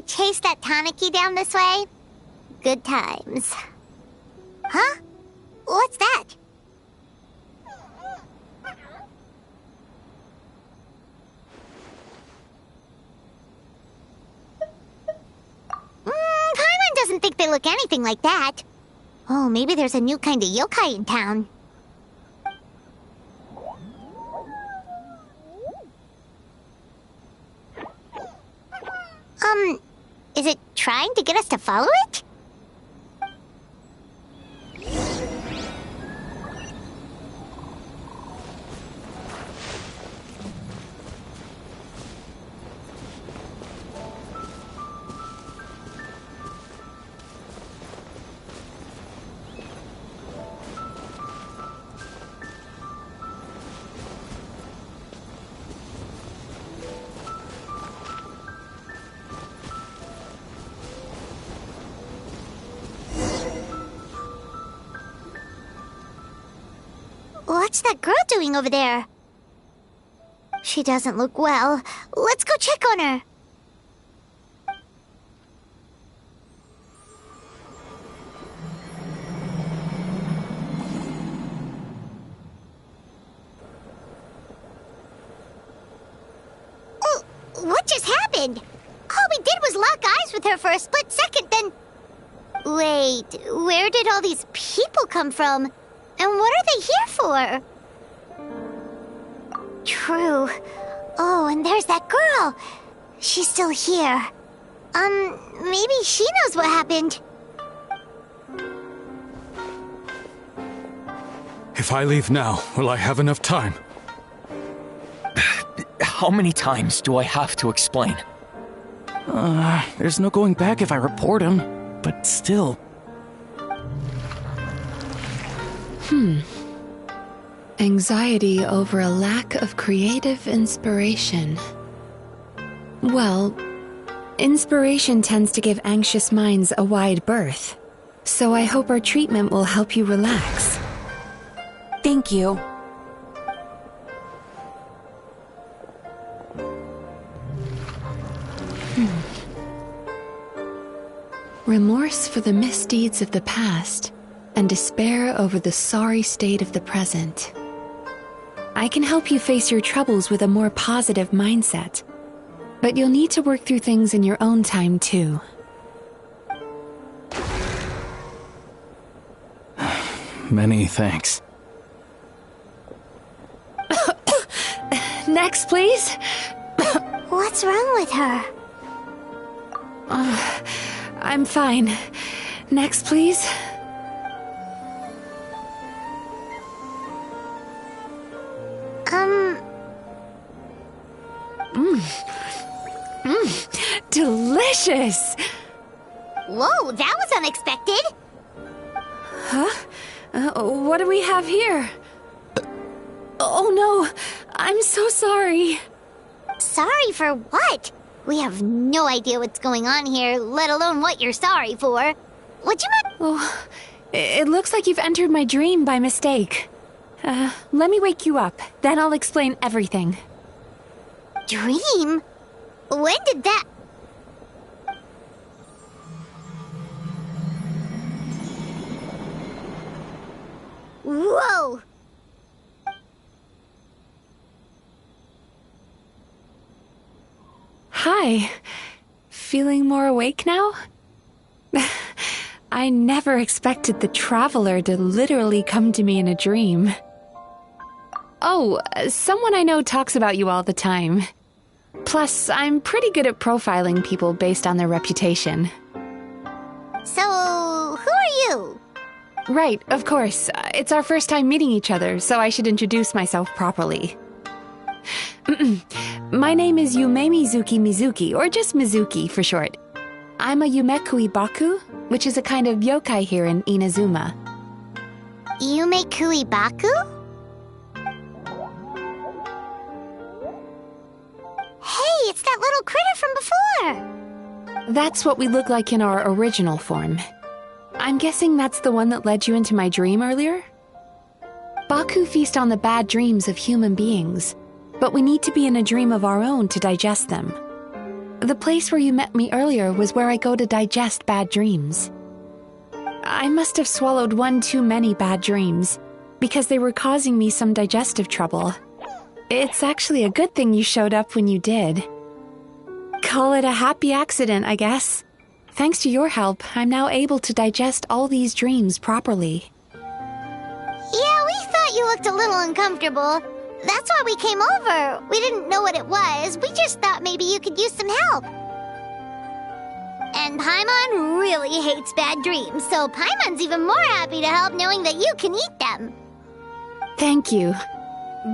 chase that Tanuki down this way? Good times. Huh? What's that? Paimon doesn't think they look anything like that. Oh, maybe there's a new kind of yokai in town. Is it trying to get us to follow it? What's that girl doing over there? She doesn't look well. Let's go check on her. Oh, what just happened? All we did was lock eyes with her for a split second, then... Wait, where did all these people come from? And what are they here for? True. Oh, and there's that girl. She's still here. Maybe she knows what happened. If I leave now, will I have enough time? How many times do I have to explain? There's no going back if I report him, but still. Anxiety over a lack of creative inspiration. Well, inspiration tends to give anxious minds a wide berth, so I hope our treatment will help you relax. Thank you. Remorse for the misdeeds of the past, and despair over the sorry state of the present. I can help you face your troubles with a more positive mindset, but you'll need to work through things in your own time too. Many thanks. Next, please. What's wrong with her? I'm fine. Next, please. Delicious! Whoa, that was unexpected! Huh? What do we have here? Oh no, I'm so sorry. Sorry for what? We have no idea what's going on here, let alone what you're sorry for. Would you mind? Oh, it looks like you've entered my dream by mistake. Let me wake you up, then I'll explain everything. Dream? When did that... Whoa! Hi. Feeling more awake now? I never expected the Traveler to literally come to me in a dream. Oh, someone I know talks about you all the time. Plus, I'm pretty good at profiling people based on their reputation. So, who are you? Right, of course. It's our first time meeting each other, so I should introduce myself properly. My name is Yumemizuki Mizuki, or just Mizuki for short. I'm a Yumekui Baku, which is a kind of yokai here in Inazuma. Yumekui Baku? Hey, it's that little critter from before! That's what we look like in our original form. I'm guessing that's the one that led you into my dream earlier? Baku feast on the bad dreams of human beings, but we need to be in a dream of our own to digest them. The place where you met me earlier was where I go to digest bad dreams. I must have swallowed one too many bad dreams, because they were causing me some digestive trouble. It's actually a good thing you showed up when you did. Call it a happy accident, I guess. Thanks to your help, I'm now able to digest all these dreams properly. Yeah, we thought you looked a little uncomfortable. That's why we came over. We didn't know what it was. We just thought maybe you could use some help. And Paimon really hates bad dreams, so Paimon's even more happy to help knowing that you can eat them. Thank you,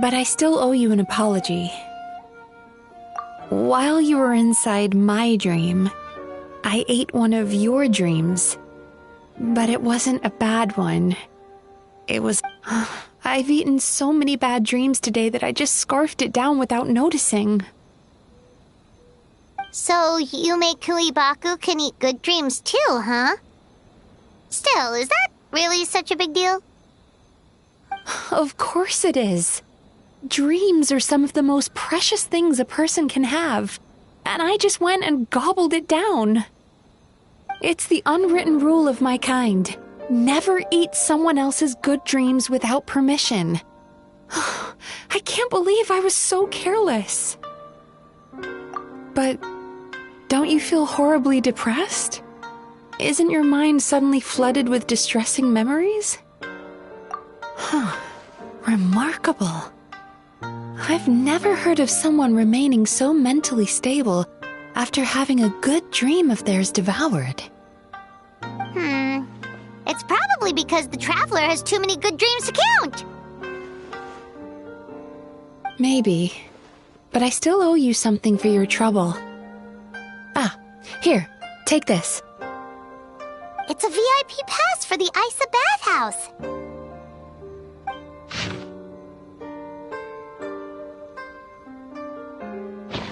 but I still owe you an apology. While you were inside my dream, I ate one of your dreams, but it wasn't a bad one. It was... I've eaten so many bad dreams today that I just scarfed it down without noticing. So Yumemizuki Baku can eat good dreams too, huh? Still, is that really such a big deal? Of course it is. Dreams are some of the most precious things a person can have, and I just went and gobbled it down. It's the unwritten rule of my kind. Never eat someone else's good dreams without permission. I can't believe I was so careless. But don't you feel horribly depressed? Isn't your mind suddenly flooded with distressing memories? Remarkable. I've never heard of someone remaining so mentally stable after having a good dream of theirs devoured. It's probably because the traveler has too many good dreams to count. Maybe, but I still owe you something for your trouble. Ah, here, take this. It's a VIP pass for the Isa bathhouse.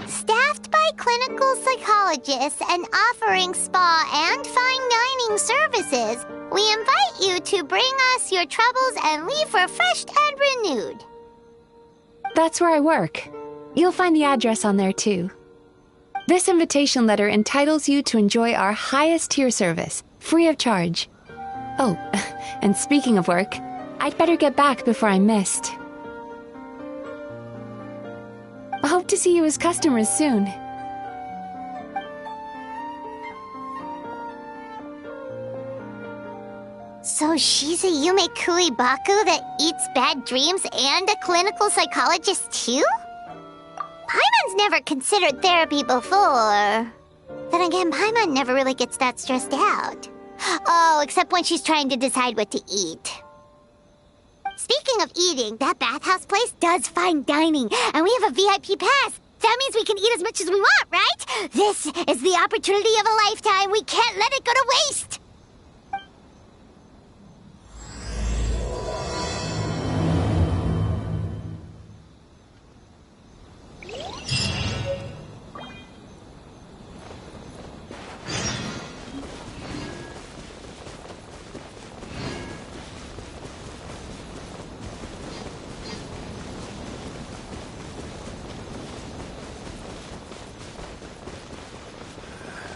Staffed by clinical psychologists and offering spa and fine dining services, we invite you to bring us your troubles and leave refreshed and renewed. That's where I work. You'll find the address on there too. This invitation letter entitles you to enjoy our highest tier service, free of charge. Oh, and speaking of work, I'd better get back before I'm missed. I hope to see you as customers soon. So she's a Yumemizuki Baku that eats bad dreams and a clinical psychologist too? Paimon's never considered therapy before. Then again, Paimon never really gets that stressed out. Oh, except when she's trying to decide what to eat. Speaking of eating, that bathhouse place does fine dining, and we have a VIP pass. That means we can eat as much as we want, right? This is the opportunity of a lifetime. We can't let it go to waste.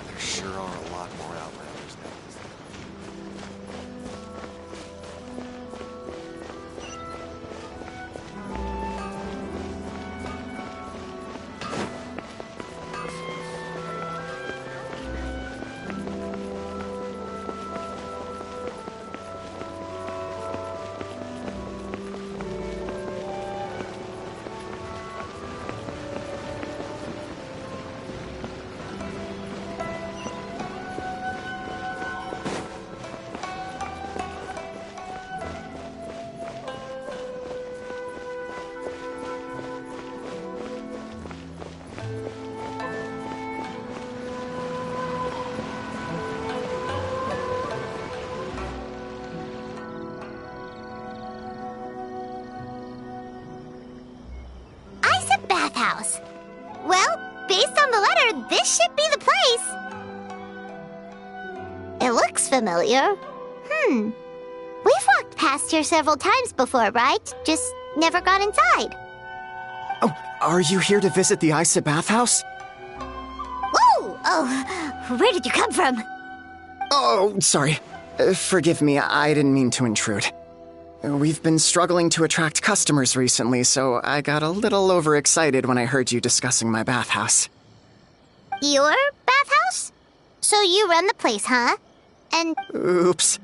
There sure are a lot more Outlanders now. Bathhouse. Well, based on the letter, this should be the place. It looks familiar. We've walked past here several times before, right? Just never got inside. Oh, are you here to visit the Isa bathhouse? Whoa, Oh, where did you come from? Oh, sorry. Forgive me, I didn't mean to intrude. We've been struggling to attract customers recently, so I got a little overexcited when I heard you discussing my bathhouse. Your bathhouse? So you run the place, huh? And... Oops.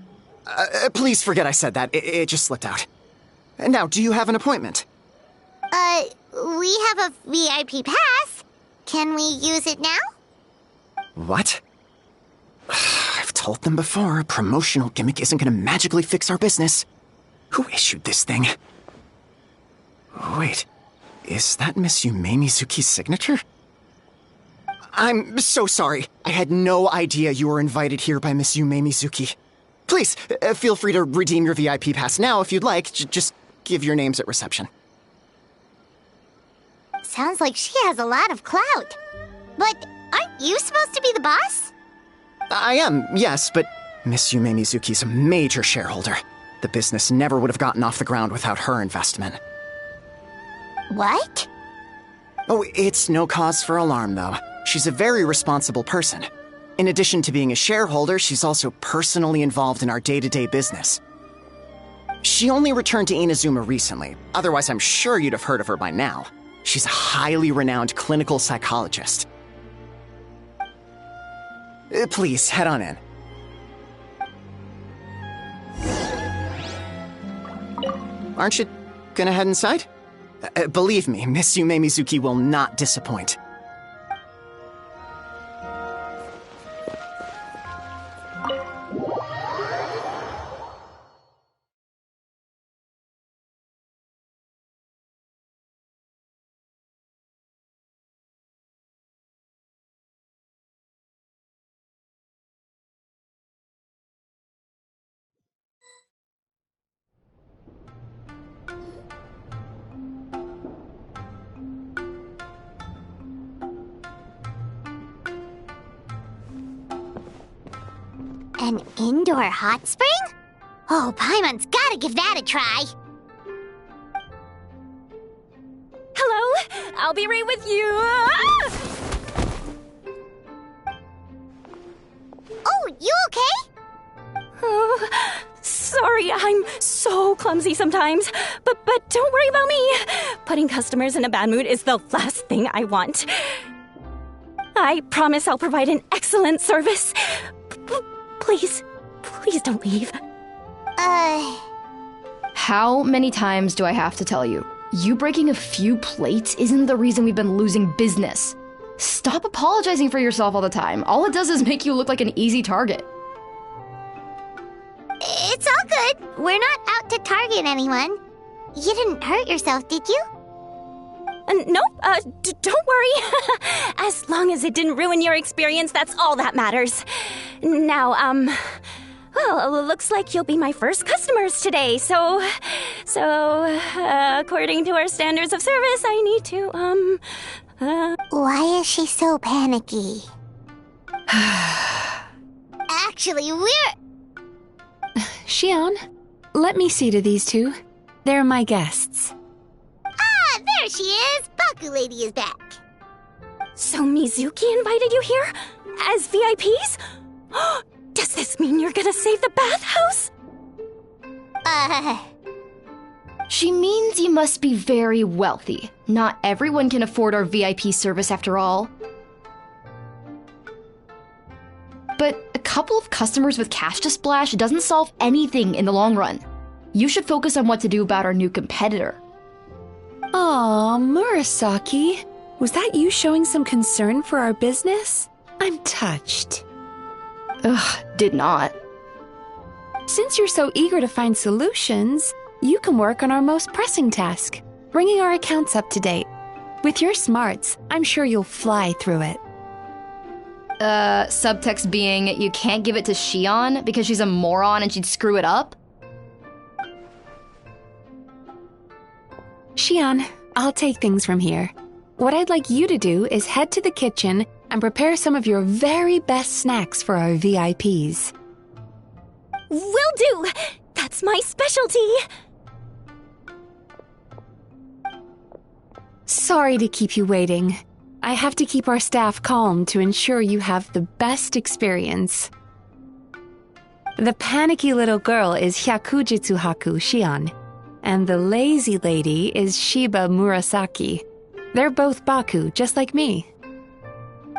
Please forget I said that. It just slipped out. Now, do you have an appointment? We have a VIP pass. Can we use it now? What? I've told them before, a promotional gimmick isn't gonna magically fix our business. Who issued this thing? Wait, is that Miss Yumemizuki's signature? I'm so sorry. I had no idea you were invited here by Miss Yumemizuki. Please, feel free to redeem your VIP pass now if you'd like. Just give your names at reception. Sounds like she has a lot of clout. But aren't you supposed to be the boss? I am, yes, but Miss Yumemizuki's a major shareholder. The business never would have gotten off the ground without her investment. What? Oh, it's no cause for alarm, though. She's a very responsible person. In addition to being a shareholder, she's also personally involved in our day-to-day business. She only returned to Inazuma recently, otherwise I'm sure you'd have heard of her by now. She's a highly renowned clinical psychologist. Please, head on in. Aren't you gonna head inside? Believe me, Miss Yumemizuki will not disappoint. An indoor hot spring? Oh, Paimon's gotta give that a try. Hello? I'll be right with you. Oh, you okay? Oh, sorry, I'm so clumsy sometimes. But don't worry about me. Putting customers in a bad mood is the last thing I want. I promise I'll provide an excellent service. Please don't leave. How many times do I have to tell you? You breaking a few plates isn't the reason we've been losing business. Stop apologizing for yourself all the time. All it does is make you look like an easy target. It's all good. We're not out to target anyone. You didn't hurt yourself, did you? Nope, don't worry. As long as it didn't ruin your experience, that's all that matters. Now, well, looks like you'll be my first customers today, so, according to our standards of service, I need to, Why is she so panicky? Actually, Xion, let me see to these two. They're my guests. Ah, there she is! Baku Lady is back. So Mizuki invited you here? As VIPs? Does this mean you're gonna save the bathhouse? She means you must be very wealthy. Not everyone can afford our VIP service after all. But a couple of customers with cash to splash doesn't solve anything in the long run. You should focus on what to do about our new competitor. Aw, Murasaki. Was that you showing some concern for our business? I'm touched. Ugh, did not. Since you're so eager to find solutions, you can work on our most pressing task, bringing our accounts up to date. With your smarts, I'm sure you'll fly through it. Subtext being, you can't give it to Xion because she's a moron and she'd screw it up? Xion, I'll take things from here. What I'd like you to do is head to the kitchen and prepare some of your very best snacks for our VIPs. Will do! That's my specialty! Sorry to keep you waiting. I have to keep our staff calm to ensure you have the best experience. The panicky little girl is Hyakujitsu Haku Shion, and the lazy lady is Shiba Murasaki. They're both Baku, just like me.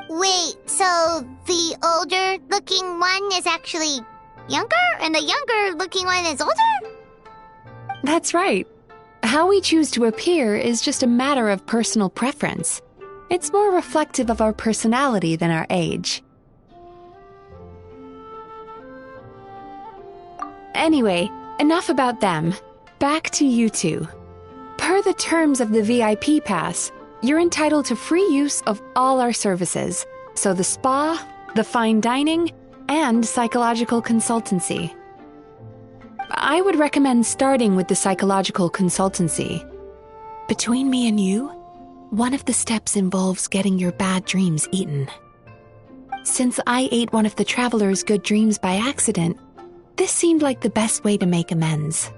Wait, so the older-looking one is actually younger, and the younger-looking one is older? That's right. How we choose to appear is just a matter of personal preference. It's more reflective of our personality than our age. Anyway, enough about them. Back to you two. Per the terms of the VIP pass, you're entitled to free use of all our services, so the spa, the fine dining, and psychological consultancy. I would recommend starting with the psychological consultancy. Between me and you, one of the steps involves getting your bad dreams eaten. Since I ate one of the traveler's good dreams by accident, this seemed like the best way to make amends.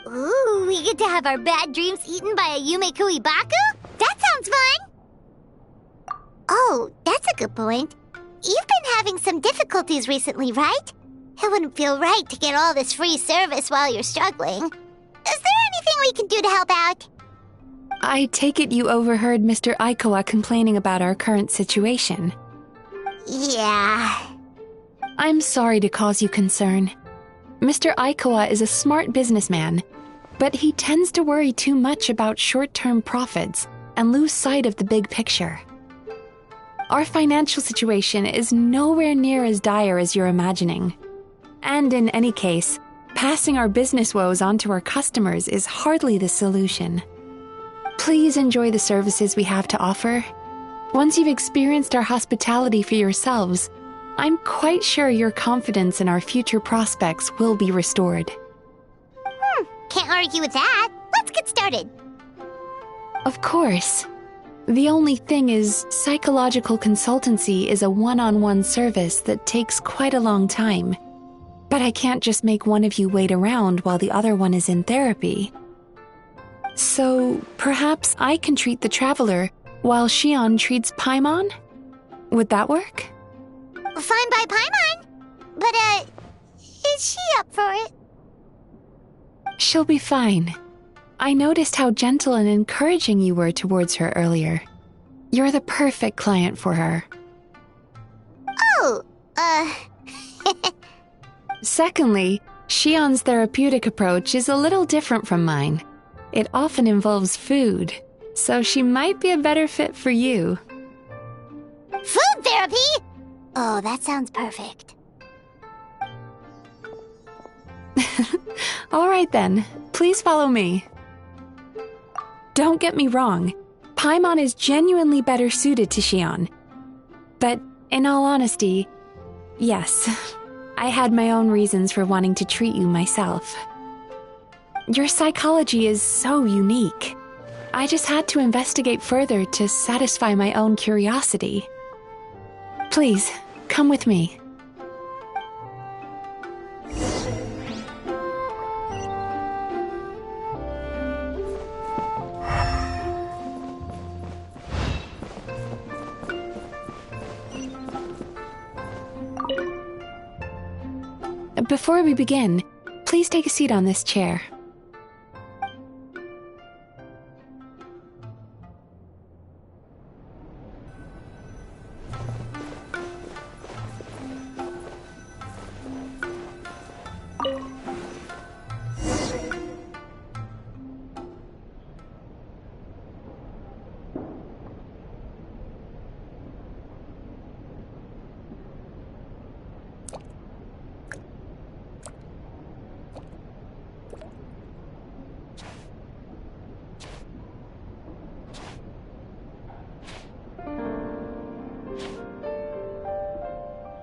Ooh, we get to have our bad dreams eaten by a Yumemizuki Baku? That sounds fun! Oh, that's a good point. You've been having some difficulties recently, right? It wouldn't feel right to get all this free service while you're struggling. Is there anything we can do to help out? I take it you overheard Mr. Aikawa complaining about our current situation. Yeah. I'm sorry to cause you concern. Mr. Aikawa is a smart businessman, but he tends to worry too much about short-term profits and lose sight of the big picture. Our financial situation is nowhere near as dire as you're imagining. And in any case, passing our business woes on to our customers is hardly the solution. Please enjoy the services we have to offer. Once you've experienced our hospitality for yourselves, I'm quite sure your confidence in our future prospects will be restored. Can't argue with that. Let's get started. Of course. The only thing is, psychological consultancy is a one-on-one service that takes quite a long time. But I can't just make one of you wait around while the other one is in therapy. So, perhaps I can treat the traveler while Shion treats Paimon? Would that work? Fine by Paimon. But, is she up for it? She'll be fine. I noticed how gentle and encouraging you were towards her earlier. You're the perfect client for her. Oh, Secondly, Shion's therapeutic approach is a little different from mine. It often involves food, so she might be a better fit for you. Food therapy? Oh, that sounds perfect. All right then, please follow me. Don't get me wrong, Paimon is genuinely better suited to Shion. But in all honesty, yes, I had my own reasons for wanting to treat you myself. Your psychology is so unique. I just had to investigate further to satisfy my own curiosity. Please, come with me. Before we begin, please take a seat on this chair.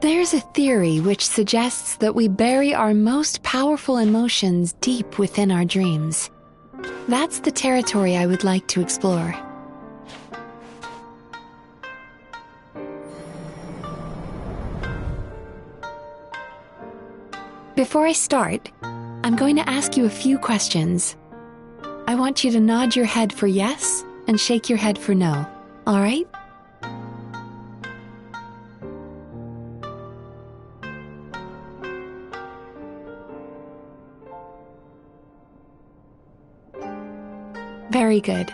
There's a theory which suggests that we bury our most powerful emotions deep within our dreams. That's the territory I would like to explore. Before I start, I'm going to ask you a few questions. I want you to nod your head for yes and shake your head for no. all right? Very good.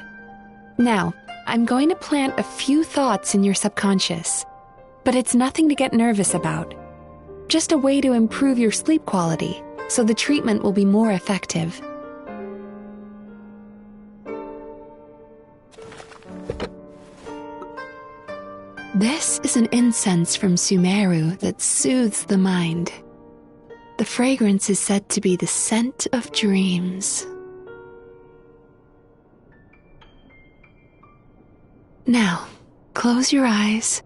Now, I'm going to plant a few thoughts in your subconscious, but it's nothing to get nervous about. Just a way to improve your sleep quality, so the treatment will be more effective. This is an incense from Sumeru that soothes the mind. The fragrance is said to be the scent of dreams. Now, close your eyes,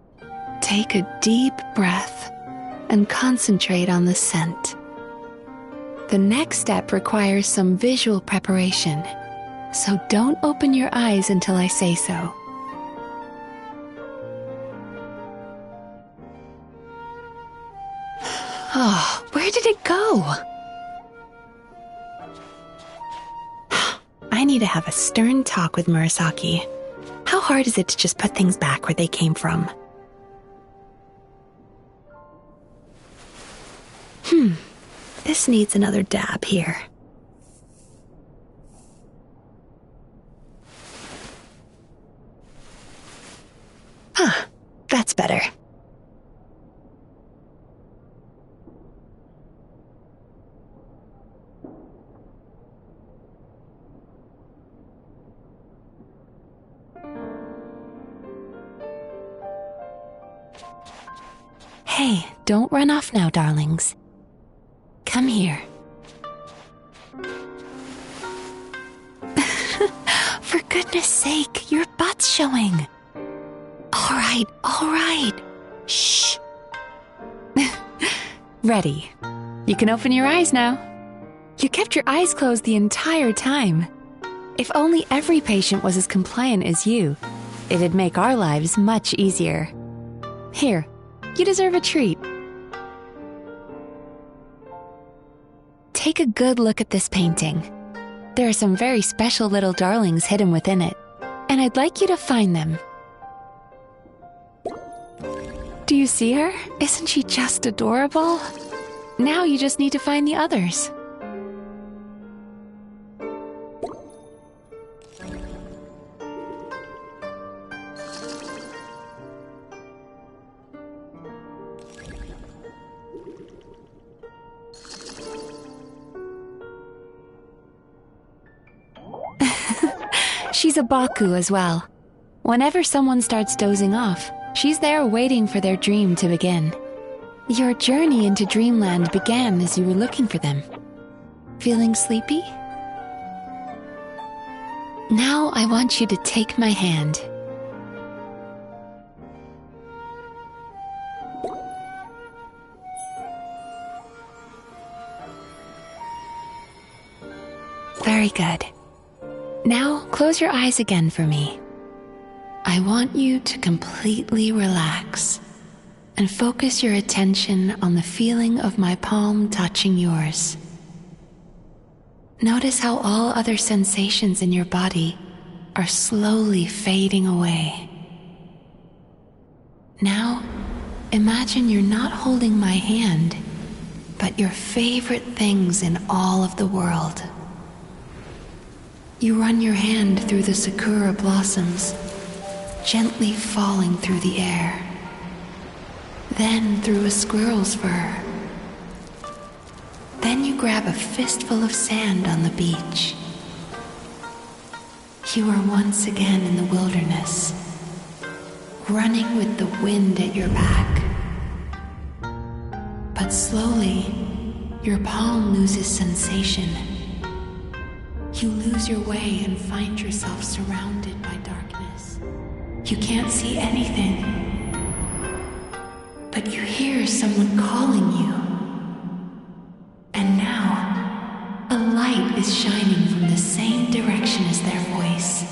take a deep breath, and concentrate on the scent. The next step requires some visual preparation, so don't open your eyes until I say so. Oh, where did it go? I need to have a stern talk with Murasaki. How hard is it to just put things back where they came from? This needs another dab here. That's better. Hey, don't run off now, darlings. Come here. For goodness sake, your butt's showing. All right. Shh. Ready. You can open your eyes now. You kept your eyes closed the entire time. If only every patient was as compliant as you, it'd make our lives much easier. Here, you deserve a treat. Take a good look at this painting. There are some very special little darlings hidden within it, and I'd like you to find them. Do you see her? Isn't she just adorable? Now you just need to find the others. She's a Baku as well. Whenever someone starts dozing off, she's there waiting for their dream to begin. Your journey into Dreamland began as you were looking for them. Feeling sleepy? Now I want you to take my hand. Very good. Now, close your eyes again for me. I want you to completely relax and focus your attention on the feeling of my palm touching yours. Notice how all other sensations in your body are slowly fading away. Now, imagine you're not holding my hand, but your favorite things in all of the world. You run your hand through the sakura blossoms, gently falling through the air. Then through a squirrel's fur. Then you grab a fistful of sand on the beach. You are once again in the wilderness, running with the wind at your back. But slowly, your palm loses sensation. You lose your way and find yourself surrounded by darkness. You can't see anything, but you hear someone calling you. And now, a light is shining from the same direction as their voice.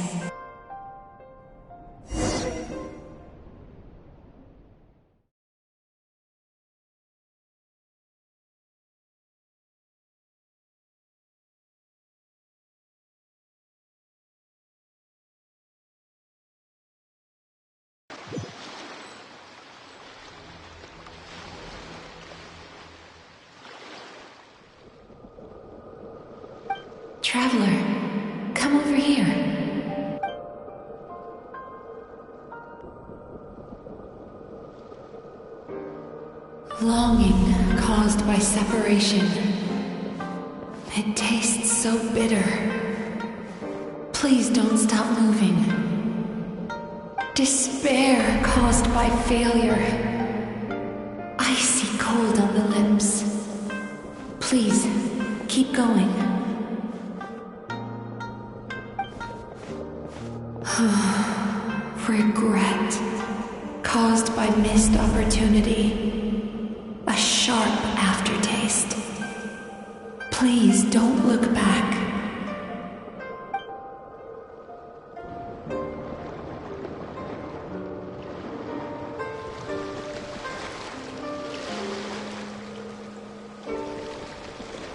Traveler, come over here. Longing caused by separation. It tastes so bitter. Please don't stop moving. Despair caused by failure. Icy cold on the lips. Please, keep going. Regret caused by missed opportunity. A sharp aftertaste. Please don't look back.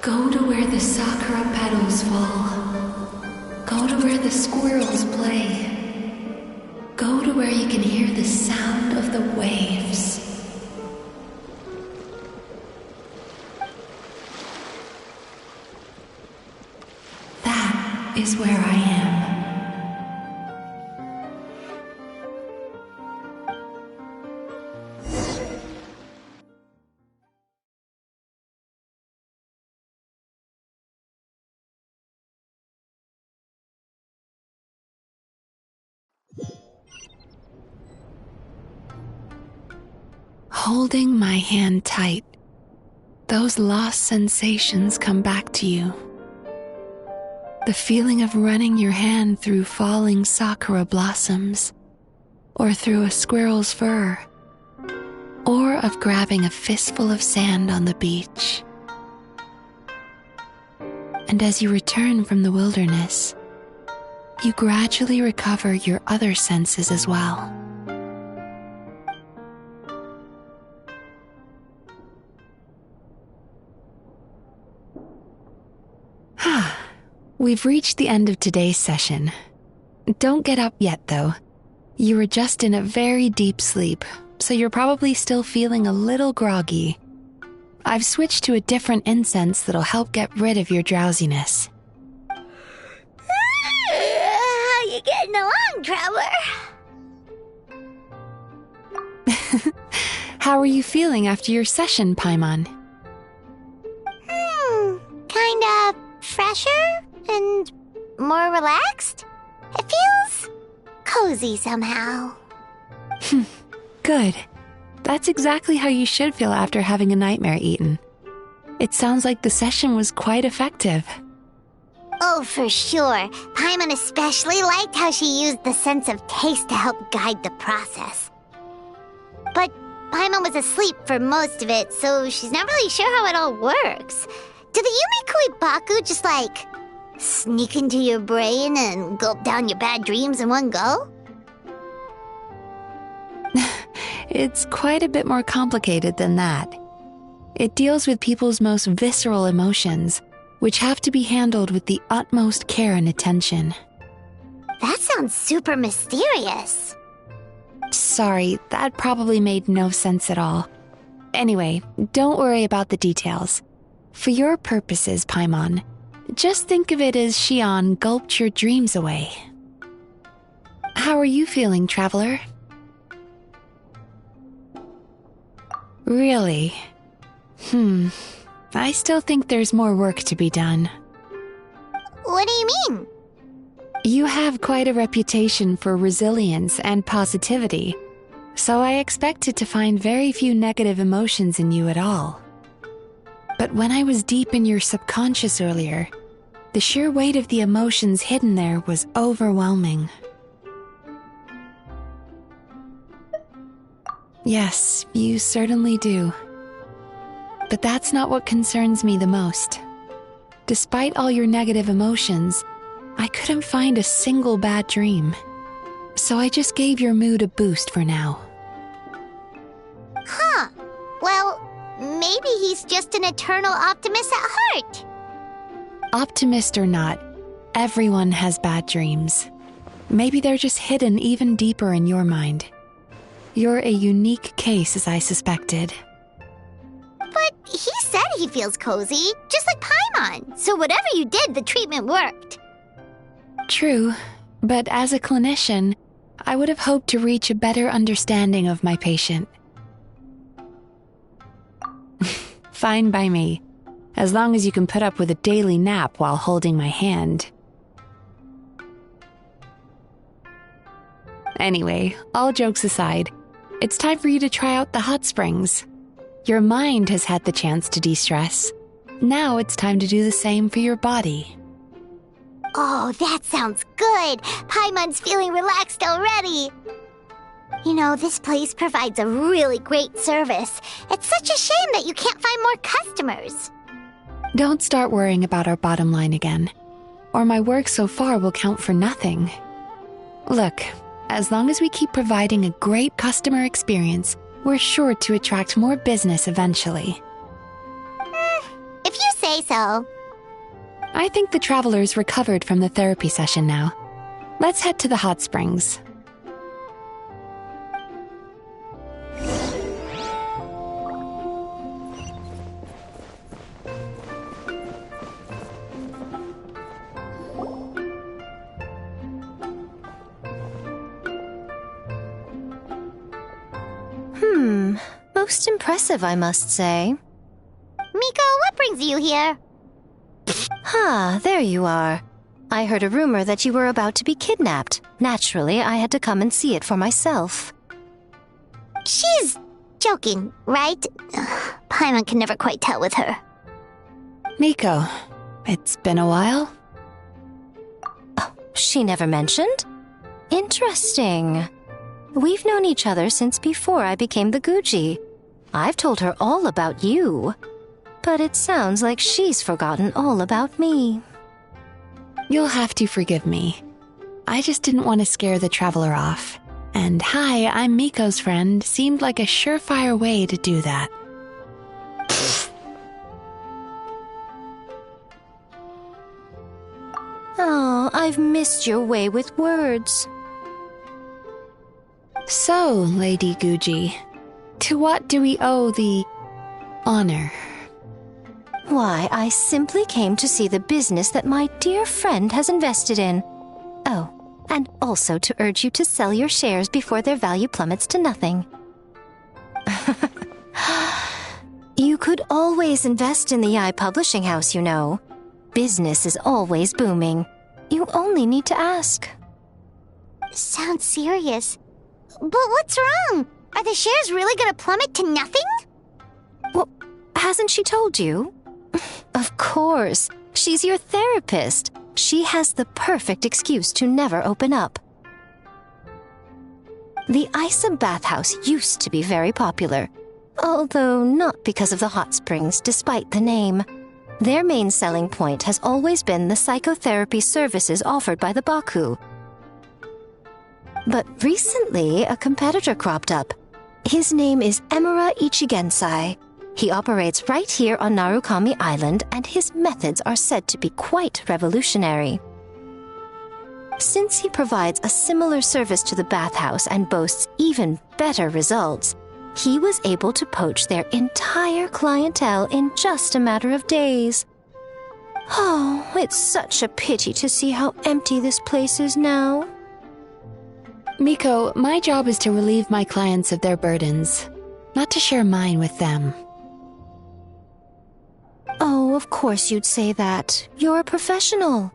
Go to where the sakura petals fall. Go to where the squirrels play. Go to where you can hear the sound of the waves. That is where I am. Holding my hand tight, those lost sensations come back to you. The feeling of running your hand through falling sakura blossoms, or through a squirrel's fur, or of grabbing a fistful of sand on the beach. And as you return from the wilderness, you gradually recover your other senses as well. We've reached the end of today's session. Don't get up yet, though. You were just in a very deep sleep, so you're probably still feeling a little groggy. I've switched to a different incense that'll help get rid of your drowsiness. How you getting along, Traveler? How are you feeling after your session, Paimon? Kinda fresher and more relaxed. It feels cozy somehow. Good. That's exactly how you should feel after having a nightmare eaten. It sounds like the session was quite effective. Oh, for sure. Paimon especially liked how she used the sense of taste to help guide the process. But Paimon was asleep for most of it, so she's not really sure how it all works. Do the Yumikui Baku just sneak into your brain and gulp down your bad dreams in one go? It's quite a bit more complicated than that. It deals with people's most visceral emotions, which have to be handled with the utmost care and attention. That sounds super mysterious. Sorry, that probably made no sense at all. Anyway, don't worry about the details. For your purposes, Paimon, just think of it as Shion gulped your dreams away. How are you feeling, Traveler? Really? I still think there's more work to be done. What do you mean? You have quite a reputation for resilience and positivity, so I expected to find very few negative emotions in you at all. But when I was deep in your subconscious earlier, the sheer weight of the emotions hidden there was overwhelming. Yes, you certainly do. But that's not what concerns me the most. Despite all your negative emotions, I couldn't find a single bad dream. So I just gave your mood a boost for now. Huh. Well, maybe he's just an eternal optimist at heart. Optimist or not, everyone has bad dreams. Maybe they're just hidden even deeper in your mind. You're a unique case, as I suspected. But he said he feels cozy, just like Paimon. So whatever you did, the treatment worked. True, but as a clinician, I would have hoped to reach a better understanding of my patient. Fine by me, as long as you can put up with a daily nap while holding my hand. Anyway, all jokes aside, it's time for you to try out the hot springs. Your mind has had the chance to de-stress. Now it's time to do the same for your body. Oh, that sounds good. Paimon's feeling relaxed already. You know, this place provides a really great service. It's such a shame that you can't find more customers. Don't start worrying about our bottom line again, or my work so far will count for nothing. Look, as long as we keep providing a great customer experience, we're sure to attract more business eventually. If you say so. I think the traveler's recovered from the therapy session now. Let's head to the hot springs. Most impressive, I must say. Miko, what brings you here? There you are. I heard a rumor that you were about to be kidnapped. Naturally, I had to come and see it for myself. She's joking, right? Paimon can never quite tell with her. Miko, it's been a while? Oh, she never mentioned? Interesting. We've known each other since before I became the Guji. I've told her all about you. But it sounds like she's forgotten all about me. You'll have to forgive me. I just didn't want to scare the traveler off. And hi, I'm Miko's friend seemed like a surefire way to do that. Oh, I've missed your way with words. So, Lady Guji, to what do we owe the honor? Why, I simply came to see the business that my dear friend has invested in. Oh, and also to urge you to sell your shares before their value plummets to nothing. You could always invest in the Yi Publishing House, you know. Business is always booming. You only need to ask. Sounds serious. But what's wrong? Are the shares really gonna plummet to nothing? Well, hasn't she told you? Of course. She's your therapist. She has the perfect excuse to never open up. The Isa bathhouse used to be very popular, although not because of the hot springs, despite the name. Their main selling point has always been the psychotherapy services offered by the Baku. But recently, a competitor cropped up. His name is Emura Ichigensai. He operates right here on Narukami Island, and his methods are said to be quite revolutionary. Since he provides a similar service to the bathhouse and boasts even better results, he was able to poach their entire clientele in just a matter of days. Oh, it's such a pity to see how empty this place is now. Miko, my job is to relieve my clients of their burdens, not to share mine with them. Oh, of course you'd say that. You're a professional.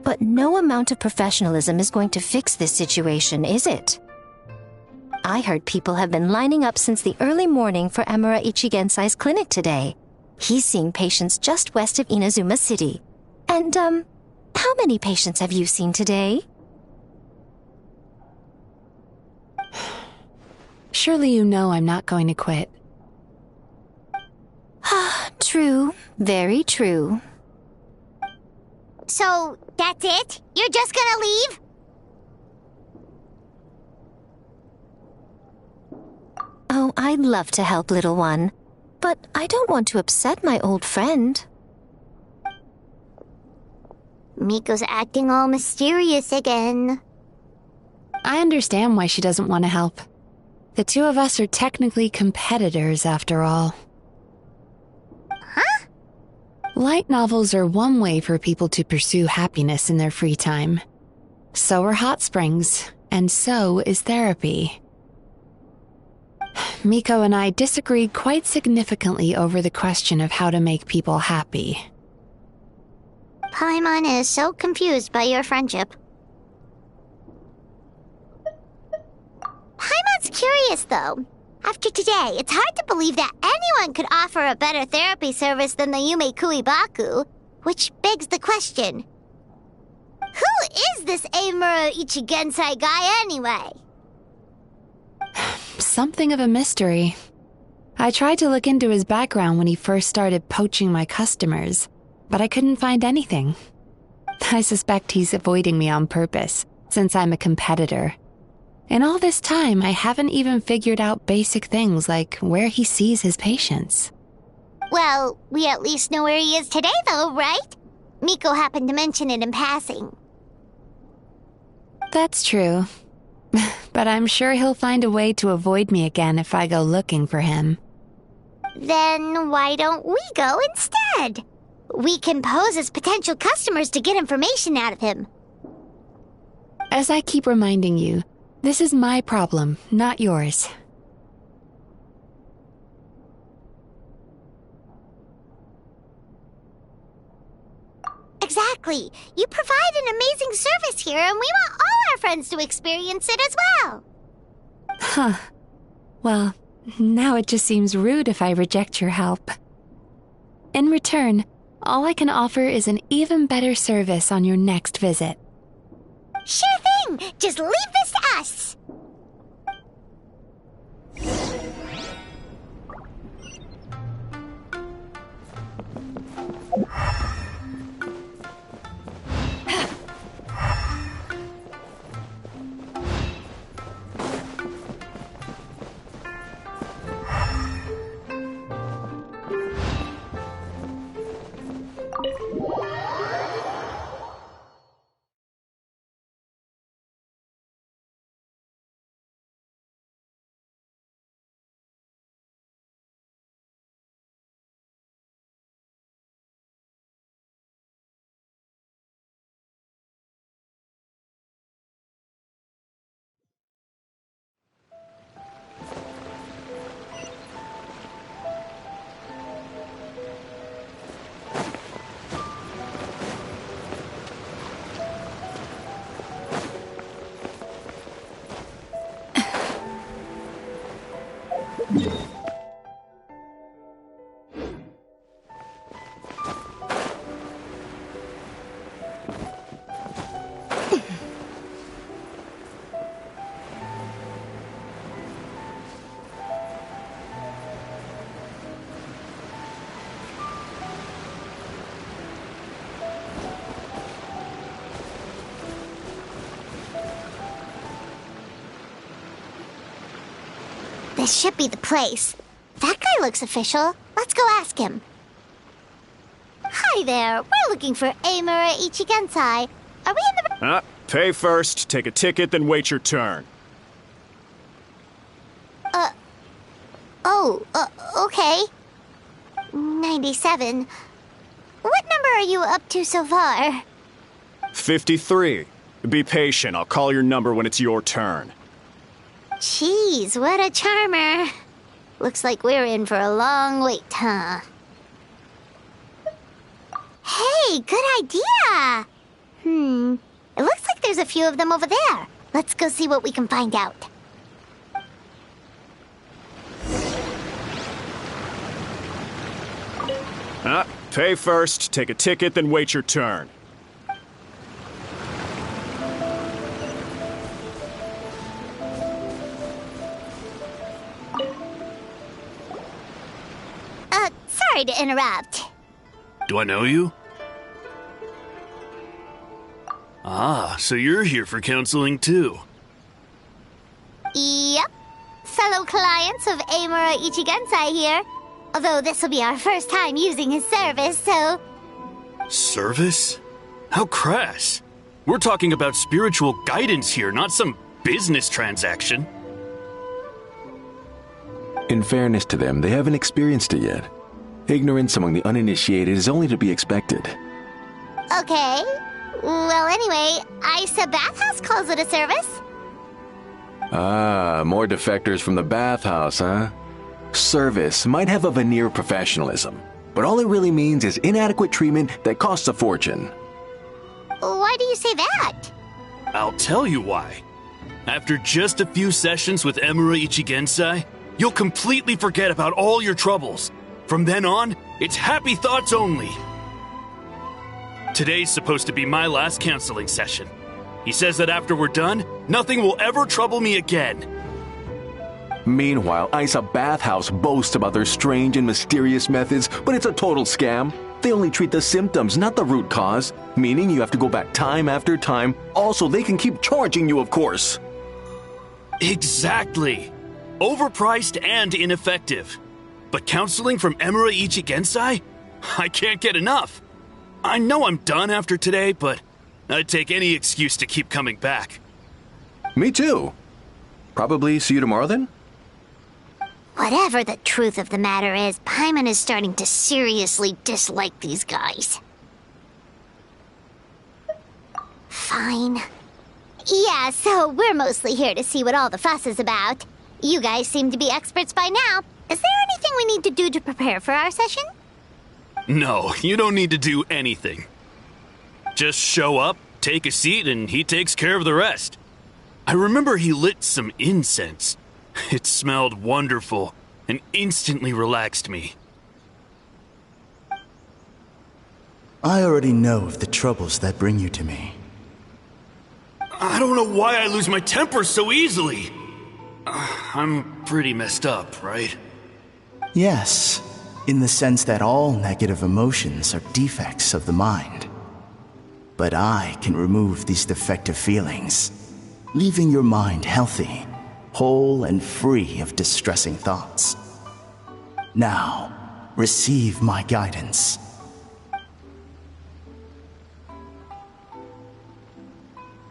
But no amount of professionalism is going to fix this situation, is it? I heard people have been lining up since the early morning for Emura Ichigensai's clinic today. He's seeing patients just west of Inazuma City. And, how many patients have you seen today? Surely you know I'm not going to quit. True. Very true. So, that's it? You're just gonna leave? Oh, I'd love to help, little one. But I don't want to upset my old friend. Miko's acting all mysterious again. I understand why she doesn't want to help. The two of us are technically competitors, after all. Huh? Light novels are one way for people to pursue happiness in their free time. So are hot springs, and so is therapy. Miko and I disagreed quite significantly over the question of how to make people happy. Paimon is so confused by your friendship. Paimon's curious, though. After today, it's hard to believe that anyone could offer a better therapy service than the Yumekuibaku, which begs the question, who is this Eimura Ichigensai guy anyway? Something of a mystery. I tried to look into his background when he first started poaching my customers, but I couldn't find anything. I suspect he's avoiding me on purpose, since I'm a competitor. In all this time, I haven't even figured out basic things like where he sees his patients. Well, we at least know where he is today, though, right? Miko happened to mention it in passing. That's true. But I'm sure he'll find a way to avoid me again if I go looking for him. Then why don't we go instead? We can pose as potential customers to get information out of him. As I keep reminding you, this is my problem, not yours. Exactly. You provide an amazing service here, and we want all our friends to experience it as well. Huh. Well, now it just seems rude if I reject your help. In return, all I can offer is an even better service on your next visit. Sure thing! Just leave this to us! This should be the place. That guy looks official. Let's go ask him. Hi there. We're looking for Eimura Ichigensai. Are we in the... Pay first, take a ticket, then wait your turn. Okay. 97. What number are you up to so far? 53. Be patient, I'll call your number when it's your turn. Jeez, what a charmer. Looks like we're in for a long wait, huh? Hey, good idea! It looks like there's a few of them over there. Let's go see what we can find out. Pay first, take a ticket, then wait your turn. Sorry to interrupt. Do I know you? Ah, so you're here for counseling too. Yep. Fellow clients of Eimura Ichigensai here. Although this will be our first time using his service, so... Service? How crass. We're talking about spiritual guidance here, not some business transaction. In fairness to them, they haven't experienced it yet. Ignorance among the uninitiated is only to be expected. Okay. Well, anyway, Isa Bathhouse calls it a service. Ah, more defectors from the bathhouse, huh? Service might have a veneer of professionalism, but all it really means is inadequate treatment that costs a fortune. Why do you say that? I'll tell you why. After just a few sessions with Emura Ichigensai, you'll completely forget about all your troubles. From then on, it's happy thoughts only. Today's supposed to be my last counseling session. He says that after we're done, nothing will ever trouble me again. Meanwhile, Isa Bathhouse boasts about their strange and mysterious methods, but it's a total scam. They only treat the symptoms, not the root cause, meaning you have to go back time after time. Also, they can keep charging you, of course. Exactly. Overpriced and ineffective. But counseling from Emura Ichigensai? I can't get enough. I know I'm done after today, but I'd take any excuse to keep coming back. Me too. Probably see you tomorrow then? Whatever the truth of the matter is, Paimon is starting to seriously dislike these guys. Fine. Yeah, so we're mostly here to see what all the fuss is about. You guys seem to be experts by now. Is there anything we need to do to prepare for our session? No, you don't need to do anything. Just show up, take a seat, and he takes care of the rest. I remember he lit some incense. It smelled wonderful and instantly relaxed me. I already know of the troubles that bring you to me. I don't know why I lose my temper so easily. I'm pretty messed up, right? Yes, in the sense that all negative emotions are defects of the mind. But I can remove these defective feelings, leaving your mind healthy, whole and free of distressing thoughts. Now, receive my guidance.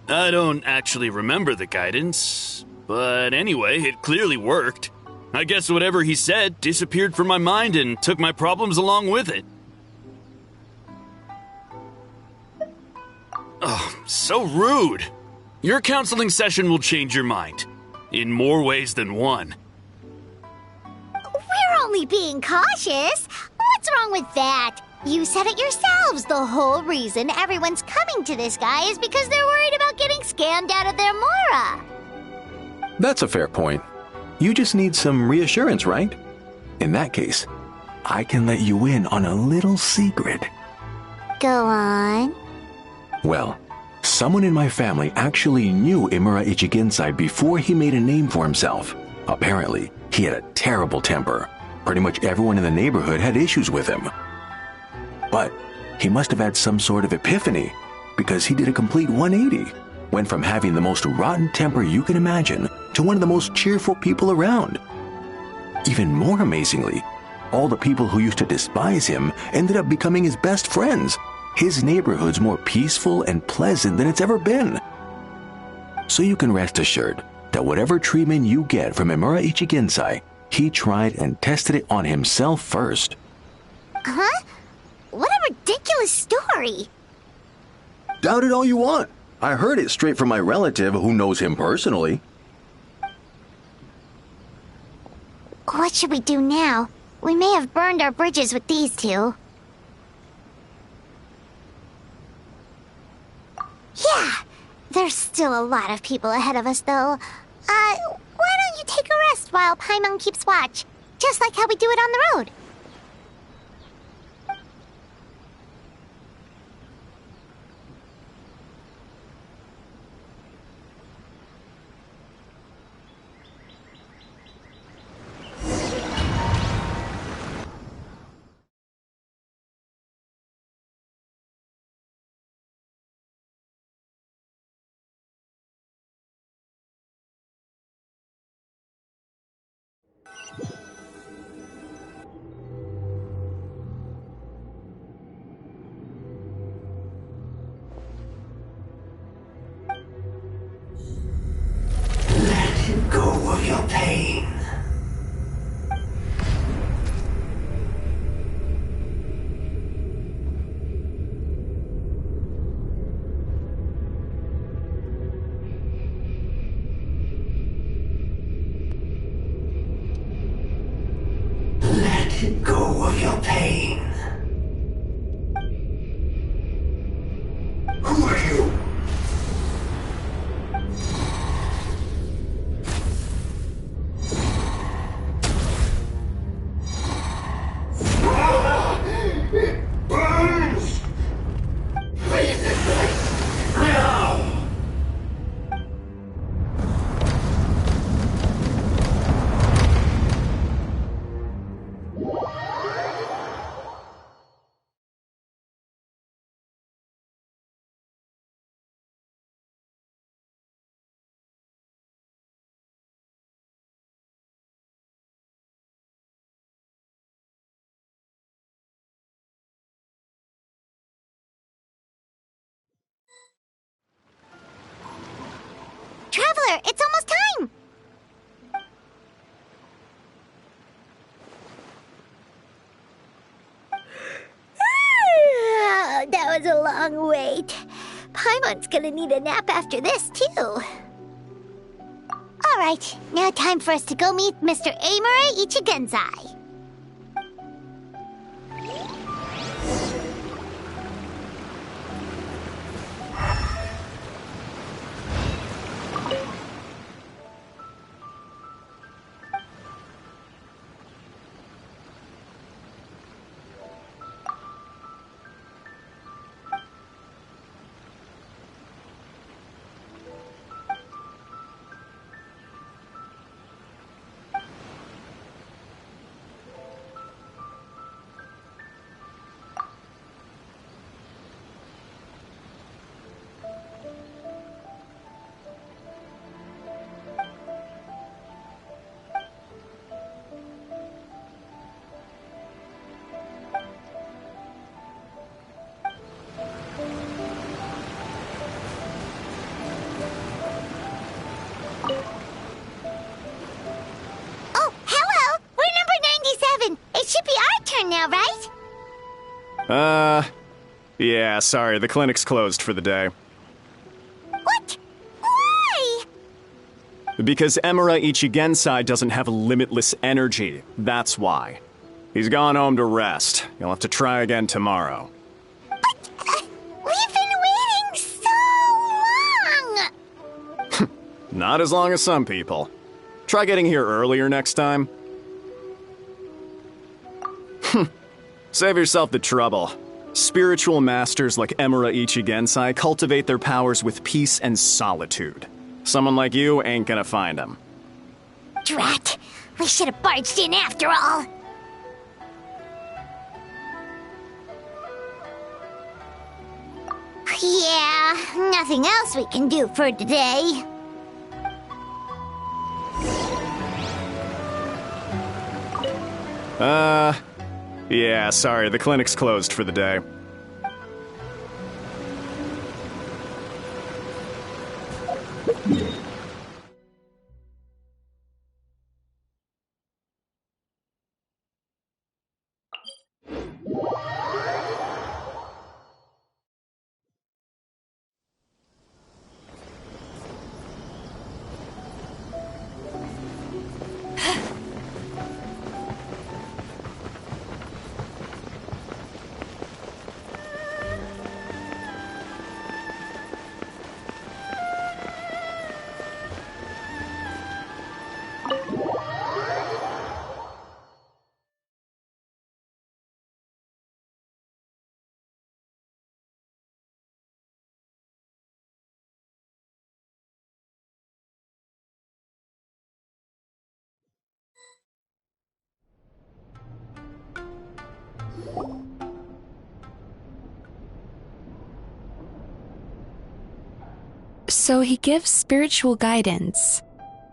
I don't actually remember the guidance, but anyway, it clearly worked. I guess whatever he said disappeared from my mind and took my problems along with it. Oh, so rude. Your counseling session will change your mind. In more ways than one. We're only being cautious. What's wrong with that? You said it yourselves. The whole reason everyone's coming to this guy is because they're worried about getting scammed out of their Mora. That's a fair point. You just need some reassurance, right? In that case, I can let you in on a little secret. Go on. Well, someone in my family actually knew Emura Ichigensai before he made a name for himself. Apparently, he had a terrible temper. Pretty much everyone in the neighborhood had issues with him. But he must have had some sort of epiphany, because he did a complete 180. Went from having the most rotten temper you can imagine to one of the most cheerful people around. Even more amazingly, all the people who used to despise him ended up becoming his best friends. His neighborhood's more peaceful and pleasant than it's ever been. So you can rest assured that whatever treatment you get from Emura Ichigensai, he tried and tested it on himself first. Huh? What a ridiculous story. Doubt it all you want. I heard it straight from my relative who knows him personally. What should we do now? We may have burned our bridges with these two. Yeah, there's still a lot of people ahead of us, though. Why don't you take a rest while Paimon keeps watch? Just like how we do it on the road. Go of your pain. Let go of your pain. Who are you? It burns! Leave this place now! Traveler, it's almost time! That was a long wait. Paimon's gonna need a nap after this, too. Alright, now time for us to go meet Mr. Amura Ichigenzai. Oh, hello! We're number 97. It should be our turn now, right? Yeah, sorry, the clinic's closed for the day. What? Why? Because Emura Ichigensai doesn't have limitless energy, that's why. He's gone home to rest. You'll have to try again tomorrow. But, we've been waiting so long! Not as long as some people. Try getting here earlier next time. Save yourself the trouble. Spiritual masters like Emura Ichigensai cultivate their powers with peace and solitude. Someone like you ain't gonna find them. Drat! We should have barged in after all! Yeah, nothing else we can do for today. Yeah, sorry, the clinic's closed for the day. So he gives spiritual guidance,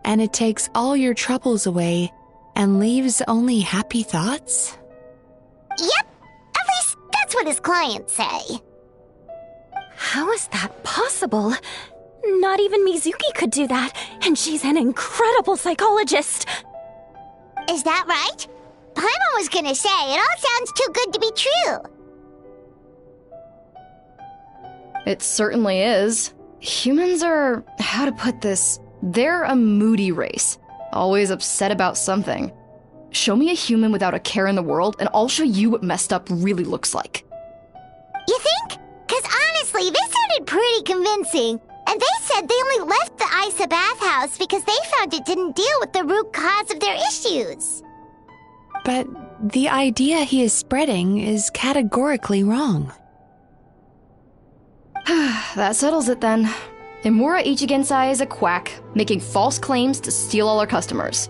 and it takes all your troubles away and leaves only happy thoughts? Yep! At least that's what his clients say. How is that possible? Not even Mizuki could do that, and she's an incredible psychologist. Is that right? Paimon was gonna say, it all sounds too good to be true. It certainly is. Humans are, how to put this, they're a moody race, always upset about something. Show me a human without a care in the world, and I'll show you what messed up really looks like. You think? Because honestly, this sounded pretty convincing. And they said they only left the Isa bathhouse because they found it didn't deal with the root cause of their issues. But the idea he is spreading is categorically wrong. That settles it then. Imura Ichigensai is a quack, making false claims to steal all our customers.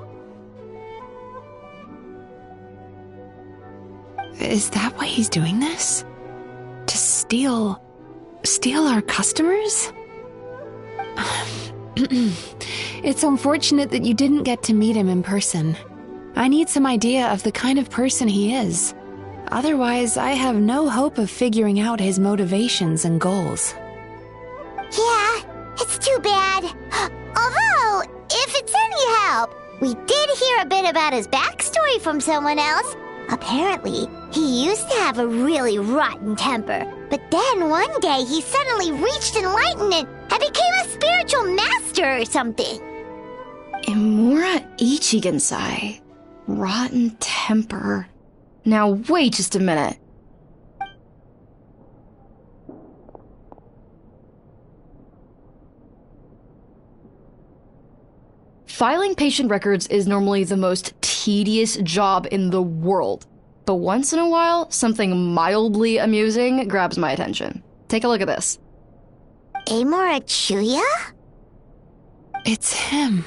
Is that why he's doing this? To steal our customers? It's unfortunate that you didn't get to meet him in person. I need some idea of the kind of person he is. Otherwise, I have no hope of figuring out his motivations and goals. Yeah, it's too bad. Although, if it's any help, we did hear a bit about his backstory from someone else. Apparently, he used to have a really rotten temper, but then one day he suddenly reached enlightenment and became a spiritual master or something. Imura Ichigensai. Rotten temper. Now wait just a minute. Filing patient records is normally the most tedious job in the world. But once in a while, something mildly amusing grabs my attention. Take a look at this. Amora Chuya? It's him.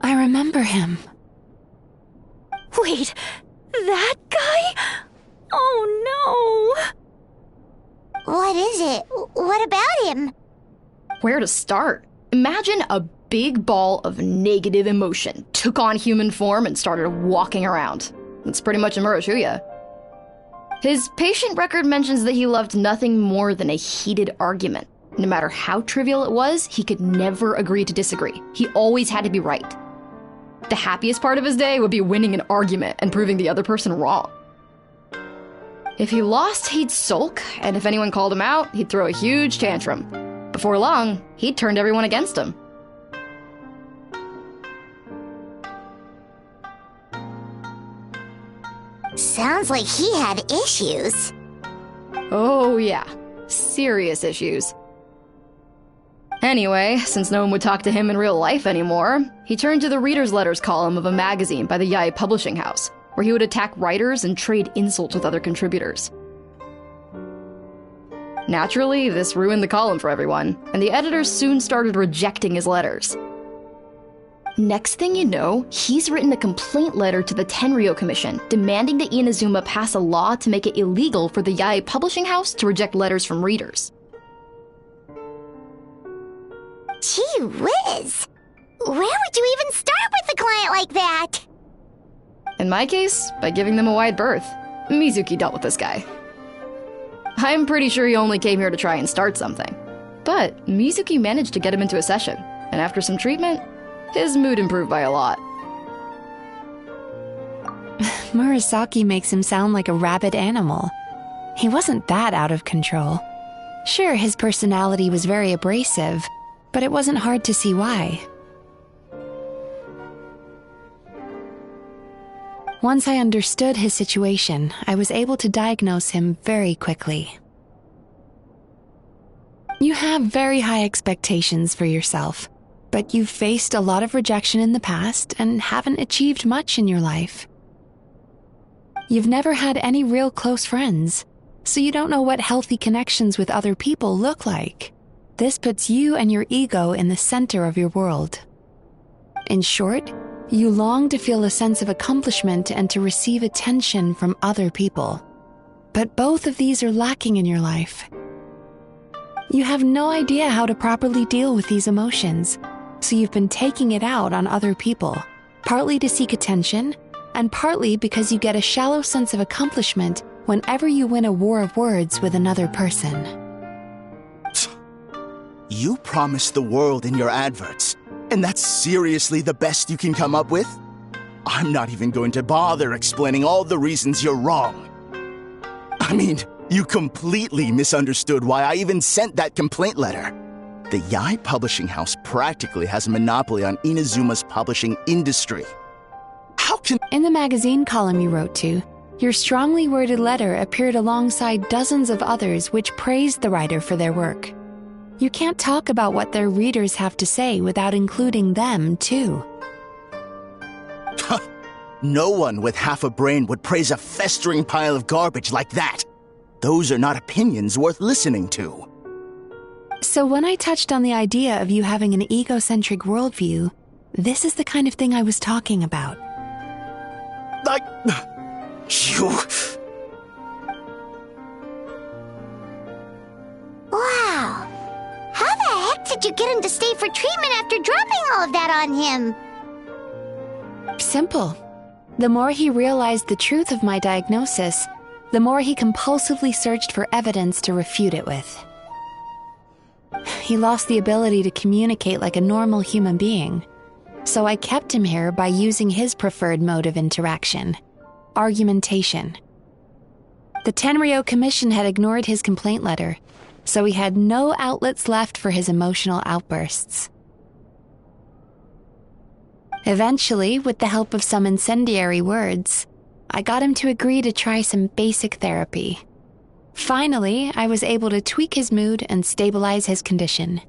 I remember him. Wait, that guy? Oh no! What is it? What about him? Where to start? Imagine a big ball of negative emotion took on human form and started walking around. That's pretty much Imura Chuya. His patient record mentions that he loved nothing more than a heated argument. No matter how trivial it was, he could never agree to disagree. He always had to be right. The happiest part of his day would be winning an argument and proving the other person wrong. If he lost, he'd sulk, and if anyone called him out, he'd throw a huge tantrum. Before long, he'd turned everyone against him. Sounds like he had issues. Oh yeah, serious issues. Anyway, since no one would talk to him in real life anymore, he turned to the reader's letters column of a magazine by the Yae publishing house, where he would attack writers and trade insults with other contributors. Naturally, this ruined the column for everyone, and the editors soon started rejecting his letters. Next thing you know, he's written a complaint letter to the Tenryo Commission, demanding that Inazuma pass a law to make it illegal for the Yae publishing house to reject letters from readers. Gee whiz! Where would you even start with a client like that? In my case, by giving them a wide berth. Mizuki dealt with this guy. I'm pretty sure he only came here to try and start something. But Mizuki managed to get him into a session, and after some treatment, his mood improved by a lot. Murasaki makes him sound like a rabid animal. He wasn't that out of control. Sure, his personality was very abrasive, but it wasn't hard to see why. Once I understood his situation, I was able to diagnose him very quickly. You have very high expectations for yourself, but you've faced a lot of rejection in the past and haven't achieved much in your life. You've never had any real close friends, so you don't know what healthy connections with other people look like. This puts you and your ego in the center of your world. In short, you long to feel a sense of accomplishment and to receive attention from other people. But both of these are lacking in your life. You have no idea how to properly deal with these emotions, so you've been taking it out on other people, partly to seek attention, and partly because you get a shallow sense of accomplishment whenever you win a war of words with another person. You promised the world in your adverts, and that's seriously the best you can come up with? I'm not even going to bother explaining all the reasons you're wrong. I mean, you completely misunderstood why I even sent that complaint letter. The Yae Publishing House practically has a monopoly on Inazuma's publishing industry. How In the magazine column you wrote to, your strongly worded letter appeared alongside dozens of others which praised the writer for their work. You can't talk about what their readers have to say without including them, too. No one with half a brain would praise a festering pile of garbage like that. Those are not opinions worth listening to. So when I touched on the idea of you having an egocentric worldview, this is the kind of thing I was talking about. You... Wow. How the heck did you get him to stay for treatment after dropping all of that on him? Simple. The more he realized the truth of my diagnosis, the more he compulsively searched for evidence to refute it with. He lost the ability to communicate like a normal human being, so I kept him here by using his preferred mode of interaction: argumentation. The Tenryo Commission had ignored his complaint letter, so he had no outlets left for his emotional outbursts. Eventually, with the help of some incendiary words, I got him to agree to try some basic therapy. Finally, I was able to tweak his mood and stabilize his condition.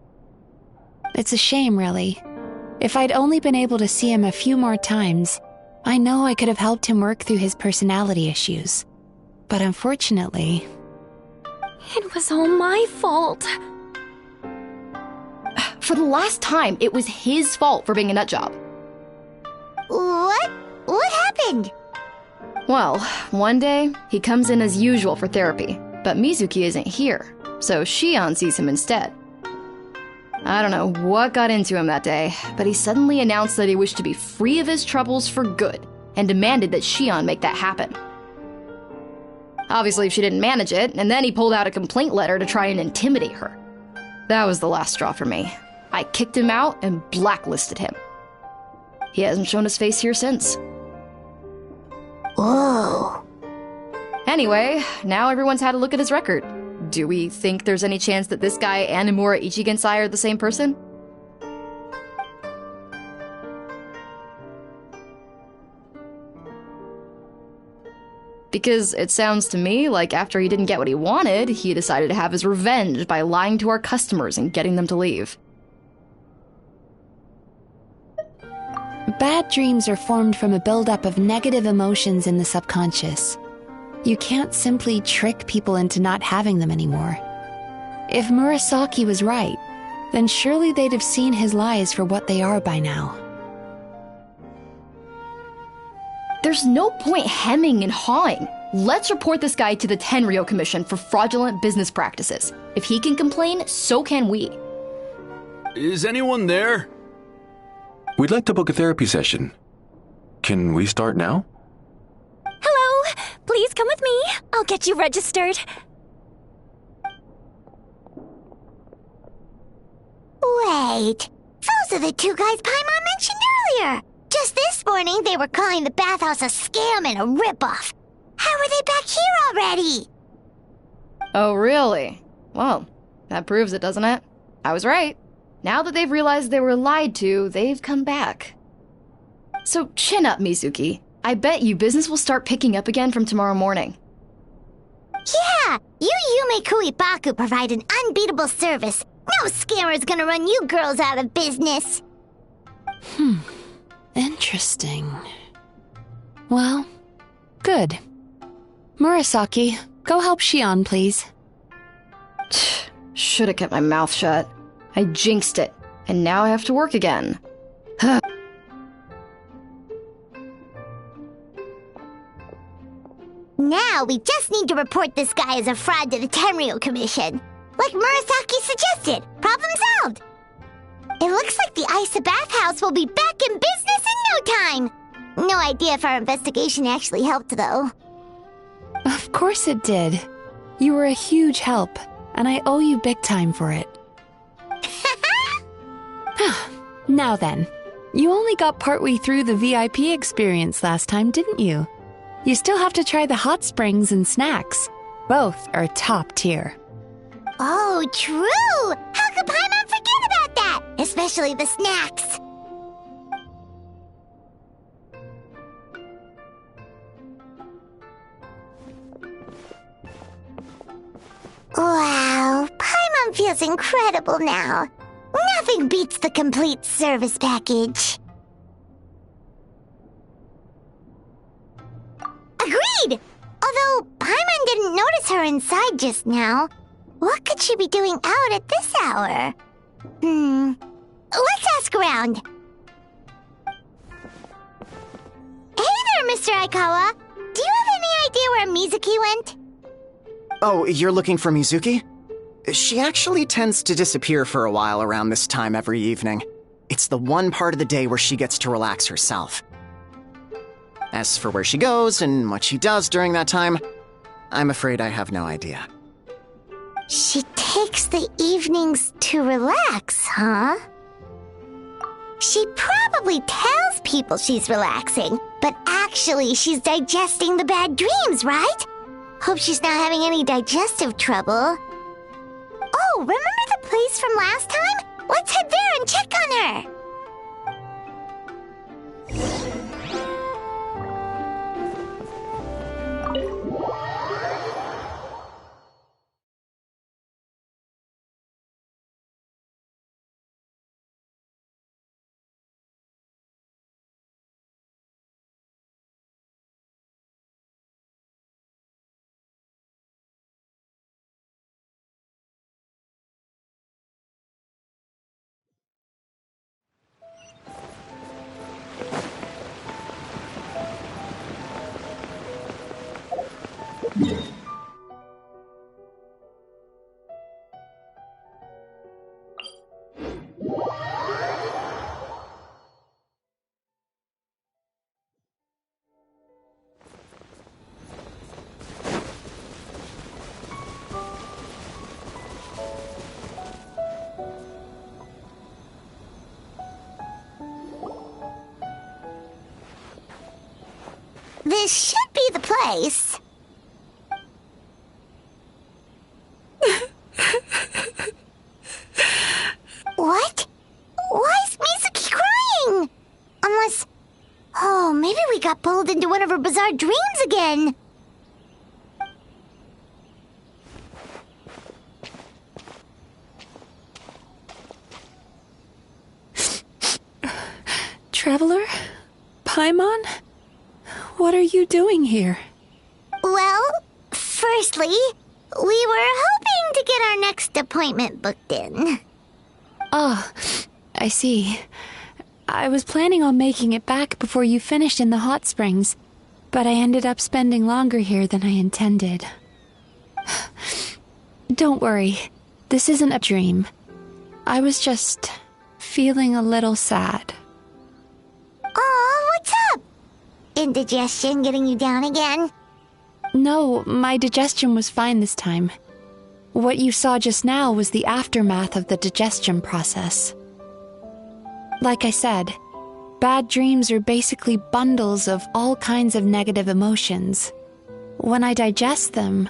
It's a shame, really. If I'd only been able to see him a few more times, I know I could have helped him work through his personality issues. But unfortunately... It was all my fault. For the last time, it was his fault for being a nutjob. What? What happened? Well, one day, he comes in as usual for therapy, but Mizuki isn't here, so Shion sees him instead. I don't know what got into him that day, but he suddenly announced that he wished to be free of his troubles for good, and demanded that Shion make that happen. Obviously, she didn't manage it, and then he pulled out a complaint letter to try and intimidate her. That was the last straw for me. I kicked him out and blacklisted him. He hasn't shown his face here since. Whoa. Anyway, now everyone's had a look at his record. Do we think there's any chance that this guy and Nomura Ichigensai are the same person? Because it sounds to me like after he didn't get what he wanted, he decided to have his revenge by lying to our customers and getting them to leave. Bad dreams are formed from a buildup of negative emotions in the subconscious. You can't simply trick people into not having them anymore. If Murasaki was right, then surely they'd have seen his lies for what they are by now. There's no point hemming and hawing. Let's report this guy to the Tenryo Commission for fraudulent business practices. If he can complain, so can we. Is anyone there? We'd like to book a therapy session. Can we start now? Hello! Please come with me. I'll get you registered. Wait. Those are the two guys Paimon mentioned earlier. Just this morning, they were calling the bathhouse a scam and a ripoff. How are they back here already? Oh, really? Well, that proves it, doesn't it? I was right. Now that they've realized they were lied to, they've come back. So chin up, Mizuki. I bet you business will start picking up again from tomorrow morning. Yeah, you Yume Kuibaku provide an unbeatable service. No scammer's gonna run you girls out of business. Interesting. Well, good. Murasaki, go help Shion, please. Should have kept my mouth shut. I jinxed it, and now I have to work again. Now we just need to report this guy as a fraud to the Tenryo Commission. Like Murasaki suggested. Problem solved. It looks like the Isa bathhouse will be back in business in no time. No idea if our investigation actually helped, though. Of course it did. You were a huge help, and I owe you big time for it. Now then, you only got partway through the VIP experience last time, didn't you? You still have to try the hot springs and snacks. Both are top tier. Oh, true! How could Paimon forget about that? Especially the snacks. Wow, Paimon feels incredible now. Nothing beats the complete service package. Agreed! Although Paimon didn't notice her inside just now. What could she be doing out at this hour? Let's ask around. Hey there, Mr. Aikawa. Do you have any idea where Mizuki went? Oh, you're looking for Mizuki? She actually tends to disappear for a while around this time every evening. It's the one part of the day where she gets to relax herself. As for where she goes and what she does during that time, I'm afraid I have no idea. She takes the evenings to relax, huh? She probably tells people she's relaxing, but actually she's digesting the bad dreams, right? Hope she's not having any digestive trouble. Oh, remember the place from last time? Let's head there and check on her. This should be the place. What? Why is Mizuki crying? Unless... Oh, maybe we got pulled into one of her bizarre dreams again. Traveler? Paimon? What are you doing here? Well, firstly, we were hoping to get our next appointment booked in. Oh, I see. I was planning on making it back before you finished in the hot springs, but I ended up spending longer here than I intended. Don't worry, this isn't a dream. I was just feeling a little sad. Aw, what's up? Indigestion getting you down again? No, my digestion was fine this time. What you saw just now was the aftermath of the digestion process. Like I said, bad dreams are basically bundles of all kinds of negative emotions. When I digest them,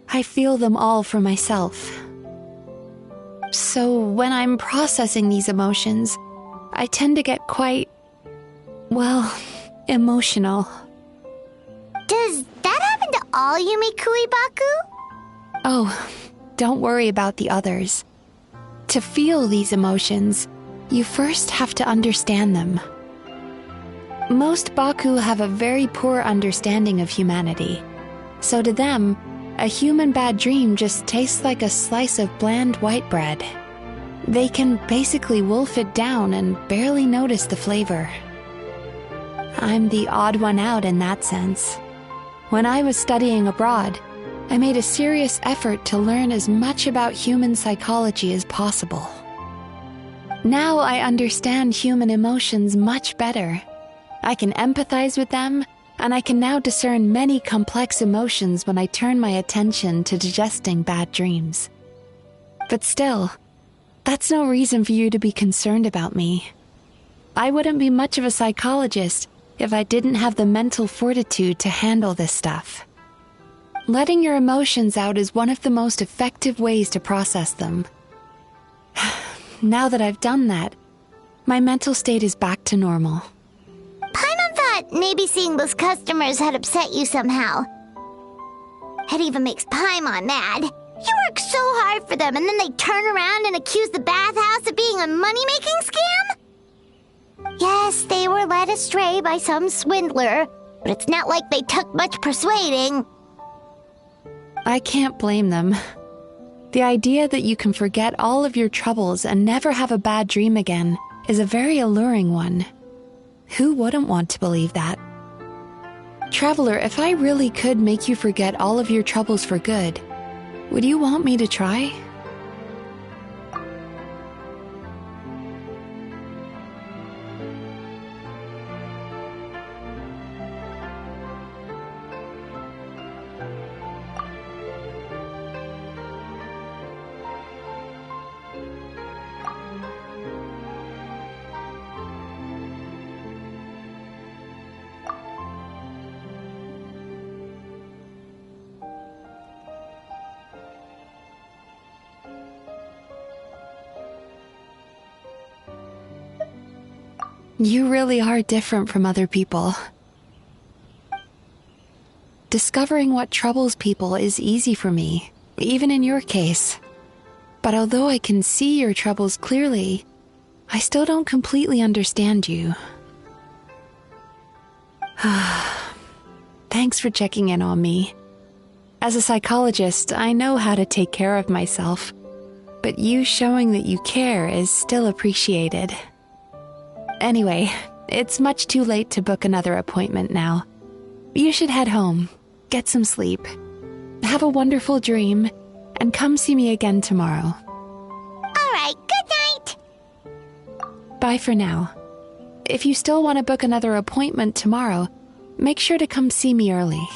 I feel them all for myself. So when I'm processing these emotions, I tend to get quite, well, emotional. Does that happen to all Yumikui Baku? Oh, don't worry about the others. To feel these emotions, you first have to understand them. Most Baku have a very poor understanding of humanity. So to them, a human bad dream just tastes like a slice of bland white bread. They can basically wolf it down and barely notice the flavor. I'm the odd one out in that sense. When I was studying abroad, I made a serious effort to learn as much about human psychology as possible. Now I understand human emotions much better. I can empathize with them, and I can now discern many complex emotions when I turn my attention to digesting bad dreams. But still, that's no reason for you to be concerned about me. I wouldn't be much of a psychologist if I didn't have the mental fortitude to handle this stuff. Letting your emotions out is one of the most effective ways to process them. Now that I've done that, my mental state is back to normal. Paimon thought maybe seeing those customers had upset you somehow. It even makes Paimon mad. You work so hard for them, and then they turn around and accuse the bathhouse of being a money-making scam? Yes, they were led astray by some swindler, but it's not like they took much persuading. I can't blame them. The idea that you can forget all of your troubles and never have a bad dream again is a very alluring one. Who wouldn't want to believe that? Traveler, if I really could make you forget all of your troubles for good, would you want me to try? You really are different from other people. Discovering what troubles people is easy for me, even in your case. But although I can see your troubles clearly, I still don't completely understand you. Thanks for checking in on me. As a psychologist, I know how to take care of myself, but you showing that you care is still appreciated. Anyway, it's much too late to book another appointment now. You should head home, get some sleep, have a wonderful dream, and come see me again tomorrow. All right, good night. Bye for now. If you still want to book another appointment tomorrow, make sure to come see me early.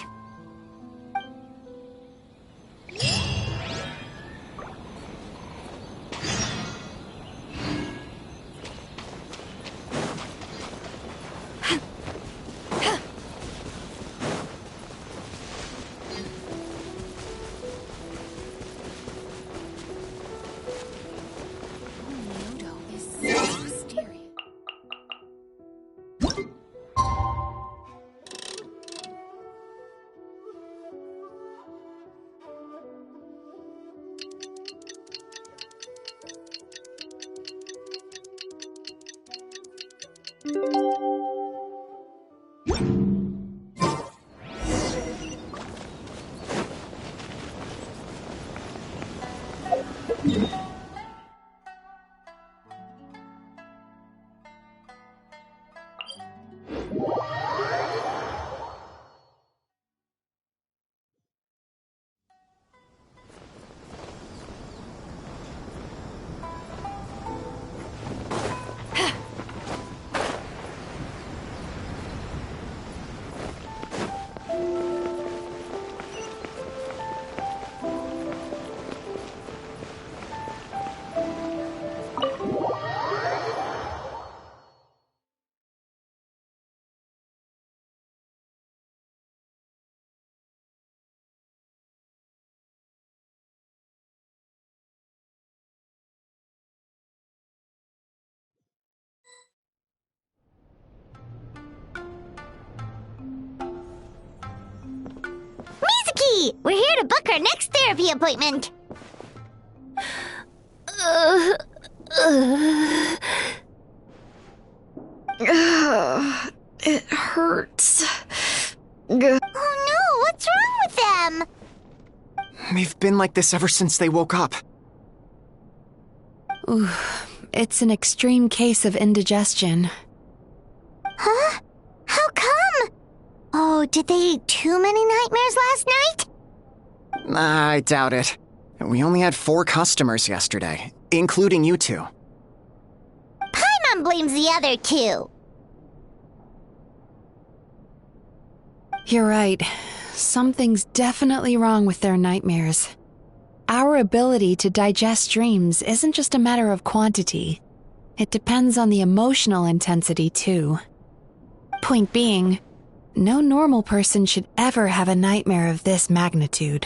Mizuki! We're here to book our next therapy appointment. It hurts. Oh no, what's wrong with them? They've been like this ever since they woke up. Ooh, it's an extreme case of indigestion. Huh? How come? Oh, did they eat too many nightmares last night? I doubt it. We only had 4 customers yesterday, including you 2. Paimon blames the other 2. You're right. Something's definitely wrong with their nightmares. Our ability to digest dreams isn't just a matter of quantity. It depends on the emotional intensity, too. Point being, no normal person should ever have a nightmare of this magnitude.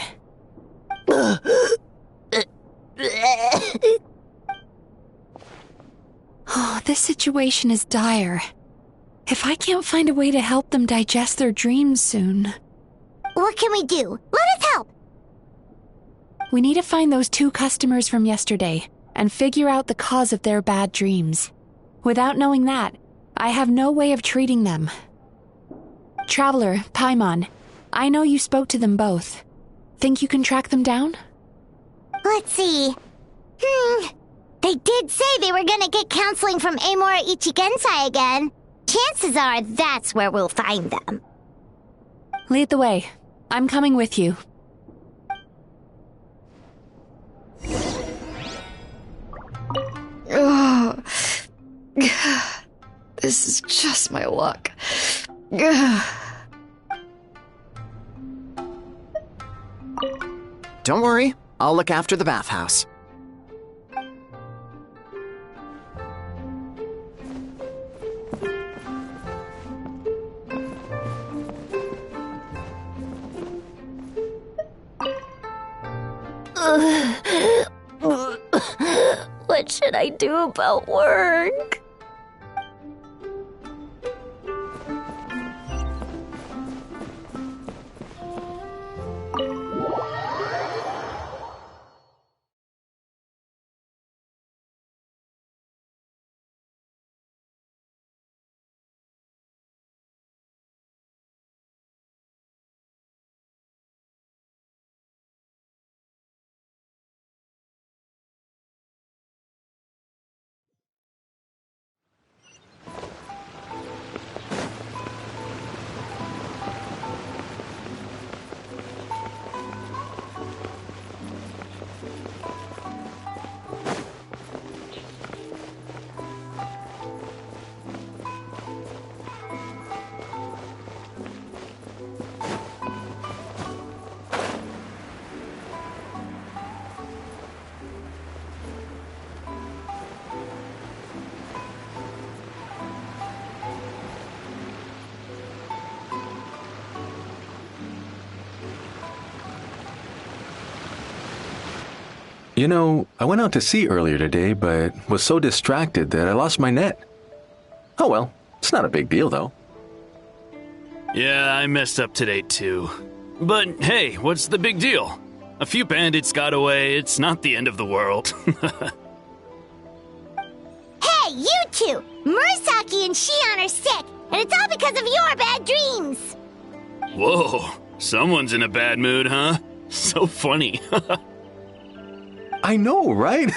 Oh, this situation is dire. If I can't find a way to help them digest their dreams soon... What can we do? Let us help! We need to find those 2 customers from yesterday and figure out the cause of their bad dreams. Without knowing that, I have no way of treating them. Traveler, Paimon, I know you spoke to them both. Think you can track them down? Let's see. They did say they were gonna get counseling from Amora Ichigensai again. Chances are that's where we'll find them. Lead the way. I'm coming with you. Ugh. This is just my luck. Don't worry, I'll look after the bathhouse. What should I do about work? You know, I went out to sea earlier today, but was so distracted that I lost my net. Oh well, it's not a big deal though. Yeah, I messed up today too. But hey, what's the big deal? A few bandits got away, it's not the end of the world. Hey, you two! Murasaki and Shion are sick, and it's all because of your bad dreams! Whoa, someone's in a bad mood, huh? So funny. I know, right?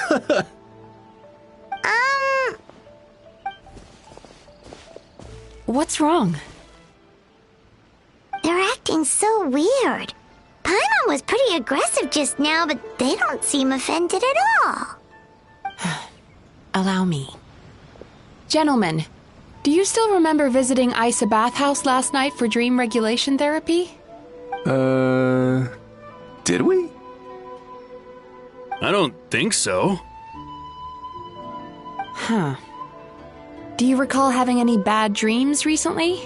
What's wrong? They're acting so weird. Paimon was pretty aggressive just now, but they don't seem offended at all. Allow me. Gentlemen, do you still remember visiting Isa Bathhouse last night for dream regulation therapy? Did we? I don't think so. Huh. Do you recall having any bad dreams recently?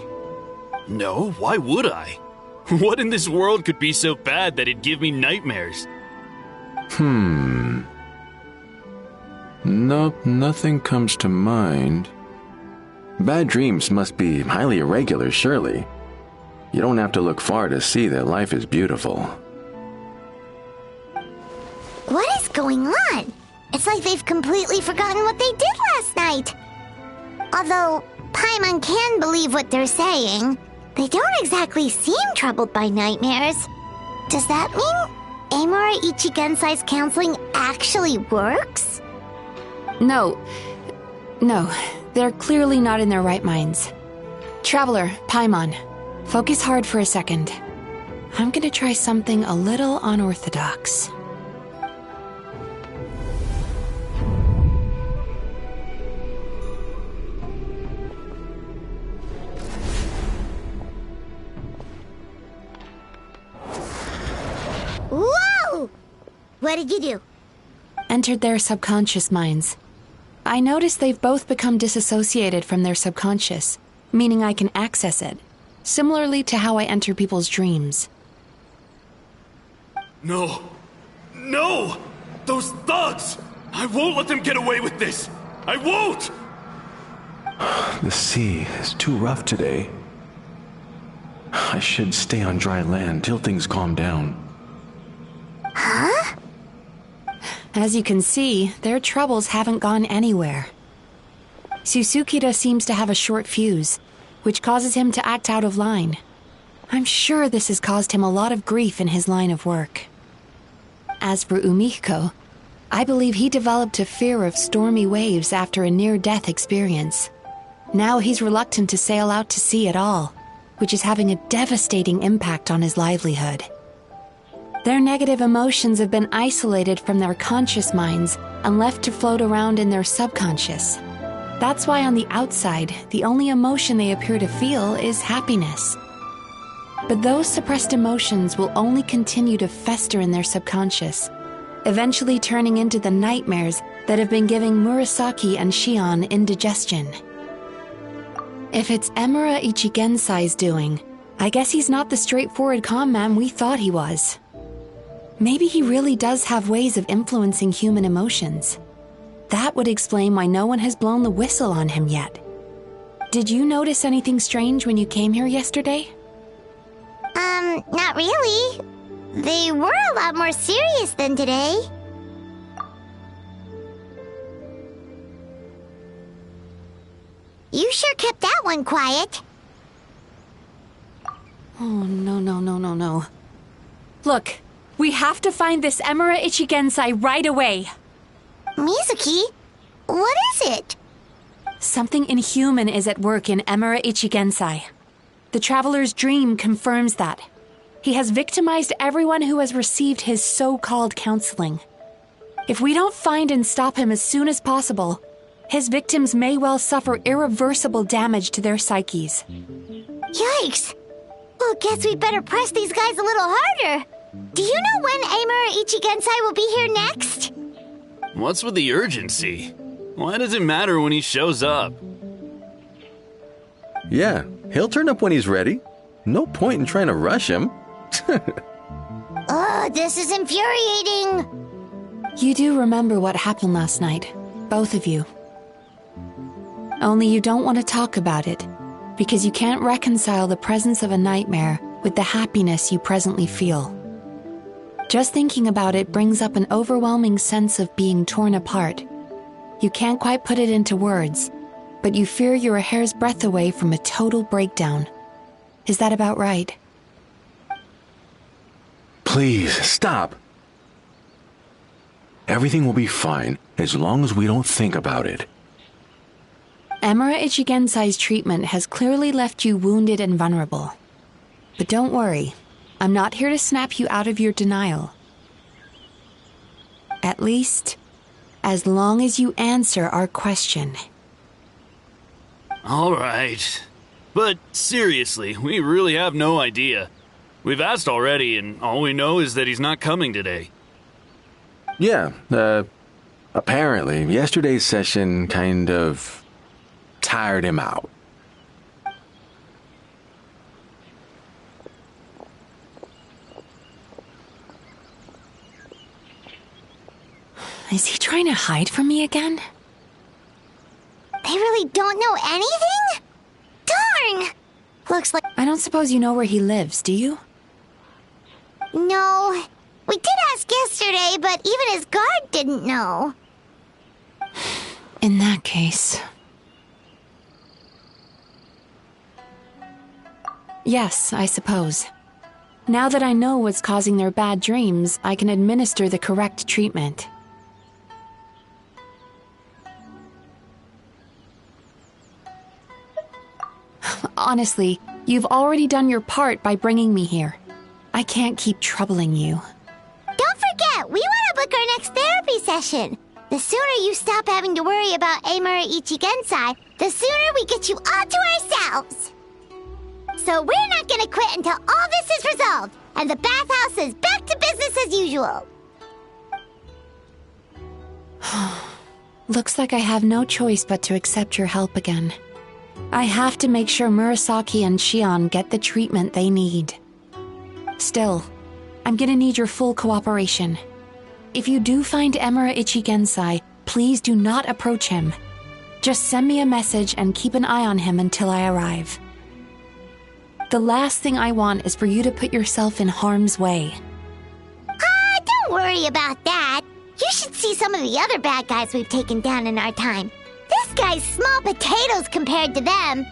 No, why would I? What in this world could be so bad that it'd give me nightmares? Nope, nothing comes to mind. Bad dreams must be highly irregular, surely. You don't have to look far to see that life is beautiful. What is going on? It's like they've completely forgotten what they did last night. Although Paimon can believe what they're saying, they don't exactly seem troubled by nightmares. Does that mean Amora Ichigensai's counseling actually works? No, they're clearly not in their right minds. Traveler, Paimon, focus hard for a second. I'm gonna try something a little unorthodox. Whoa! What did you do? Entered their subconscious minds. I noticed they've both become disassociated from their subconscious, meaning I can access it, similarly to how I enter people's dreams. No! No! Those thugs! I won't let them get away with this! I won't! The sea is too rough today. I should stay on dry land till things calm down. Huh? As you can see, their troubles haven't gone anywhere. Susukida seems to have a short fuse, which causes him to act out of line. I'm sure this has caused him a lot of grief in his line of work. As for Umiko, I believe he developed a fear of stormy waves after a near-death experience. Now he's reluctant to sail out to sea at all, which is having a devastating impact on his livelihood. Their negative emotions have been isolated from their conscious minds and left to float around in their subconscious. That's why on the outside, the only emotion they appear to feel is happiness. But those suppressed emotions will only continue to fester in their subconscious, eventually turning into the nightmares that have been giving Murasaki and Shion indigestion. If it's Emura Ichigensai's doing, I guess he's not the straightforward calm man we thought he was. Maybe he really does have ways of influencing human emotions. That would explain why no one has blown the whistle on him yet. Did you notice anything strange when you came here yesterday? Not really. They were a lot more serious than today. You sure kept that one quiet. Oh, no. Look, we have to find this Emura Ichigensai right away. Mizuki? What is it? Something inhuman is at work in Emura Ichigensai. The Traveler's Dream confirms that. He has victimized everyone who has received his so-called counseling. If we don't find and stop him as soon as possible, his victims may well suffer irreversible damage to their psyches. Yikes! Well, guess we'd better press these guys a little harder. Do you know when Emura Ichigensai will be here next? What's with the urgency? Why does it matter when he shows up? Yeah, he'll turn up when he's ready. No point in trying to rush him. Oh, this is infuriating. You do remember what happened last night, both of you. Only you don't want to talk about it, because you can't reconcile the presence of a nightmare with the happiness you presently feel. Just thinking about it brings up an overwhelming sense of being torn apart. You can't quite put it into words, but you fear you're a hair's breadth away from a total breakdown. Is that about right? Please, stop. Everything will be fine as long as we don't think about it. Emura Ichigensai's treatment has clearly left you wounded and vulnerable. But don't worry, I'm not here to snap you out of your denial. At least, as long as you answer our question. All right. But seriously, we really have no idea. We've asked already, and all we know is that he's not coming today. Yeah, apparently, yesterday's session kind of tired him out. Is he trying to hide from me again? They really don't know anything? Darn! Looks like... I don't suppose you know where he lives, do you? No. We did ask yesterday, but even his guard didn't know. In that case... Yes, I suppose. Now that I know what's causing their bad dreams, I can administer the correct treatment. Honestly, you've already done your part by bringing me here. I can't keep troubling you. Don't forget, we want to book our next therapy session. The sooner you stop having to worry about Emura Ichigensai, the sooner we get you all to ourselves. So we're not going to quit until all this is resolved, and the bathhouse is back to business as usual. Looks like I have no choice but to accept your help again. I have to make sure Murasaki and Shion get the treatment they need. Still, I'm gonna need your full cooperation. If you do find Emura Ichigensai, please do not approach him. Just send me a message and keep an eye on him until I arrive. The last thing I want is for you to put yourself in harm's way. Don't worry about that. You should see some of the other bad guys we've taken down in our time. This guy's small potatoes compared to them.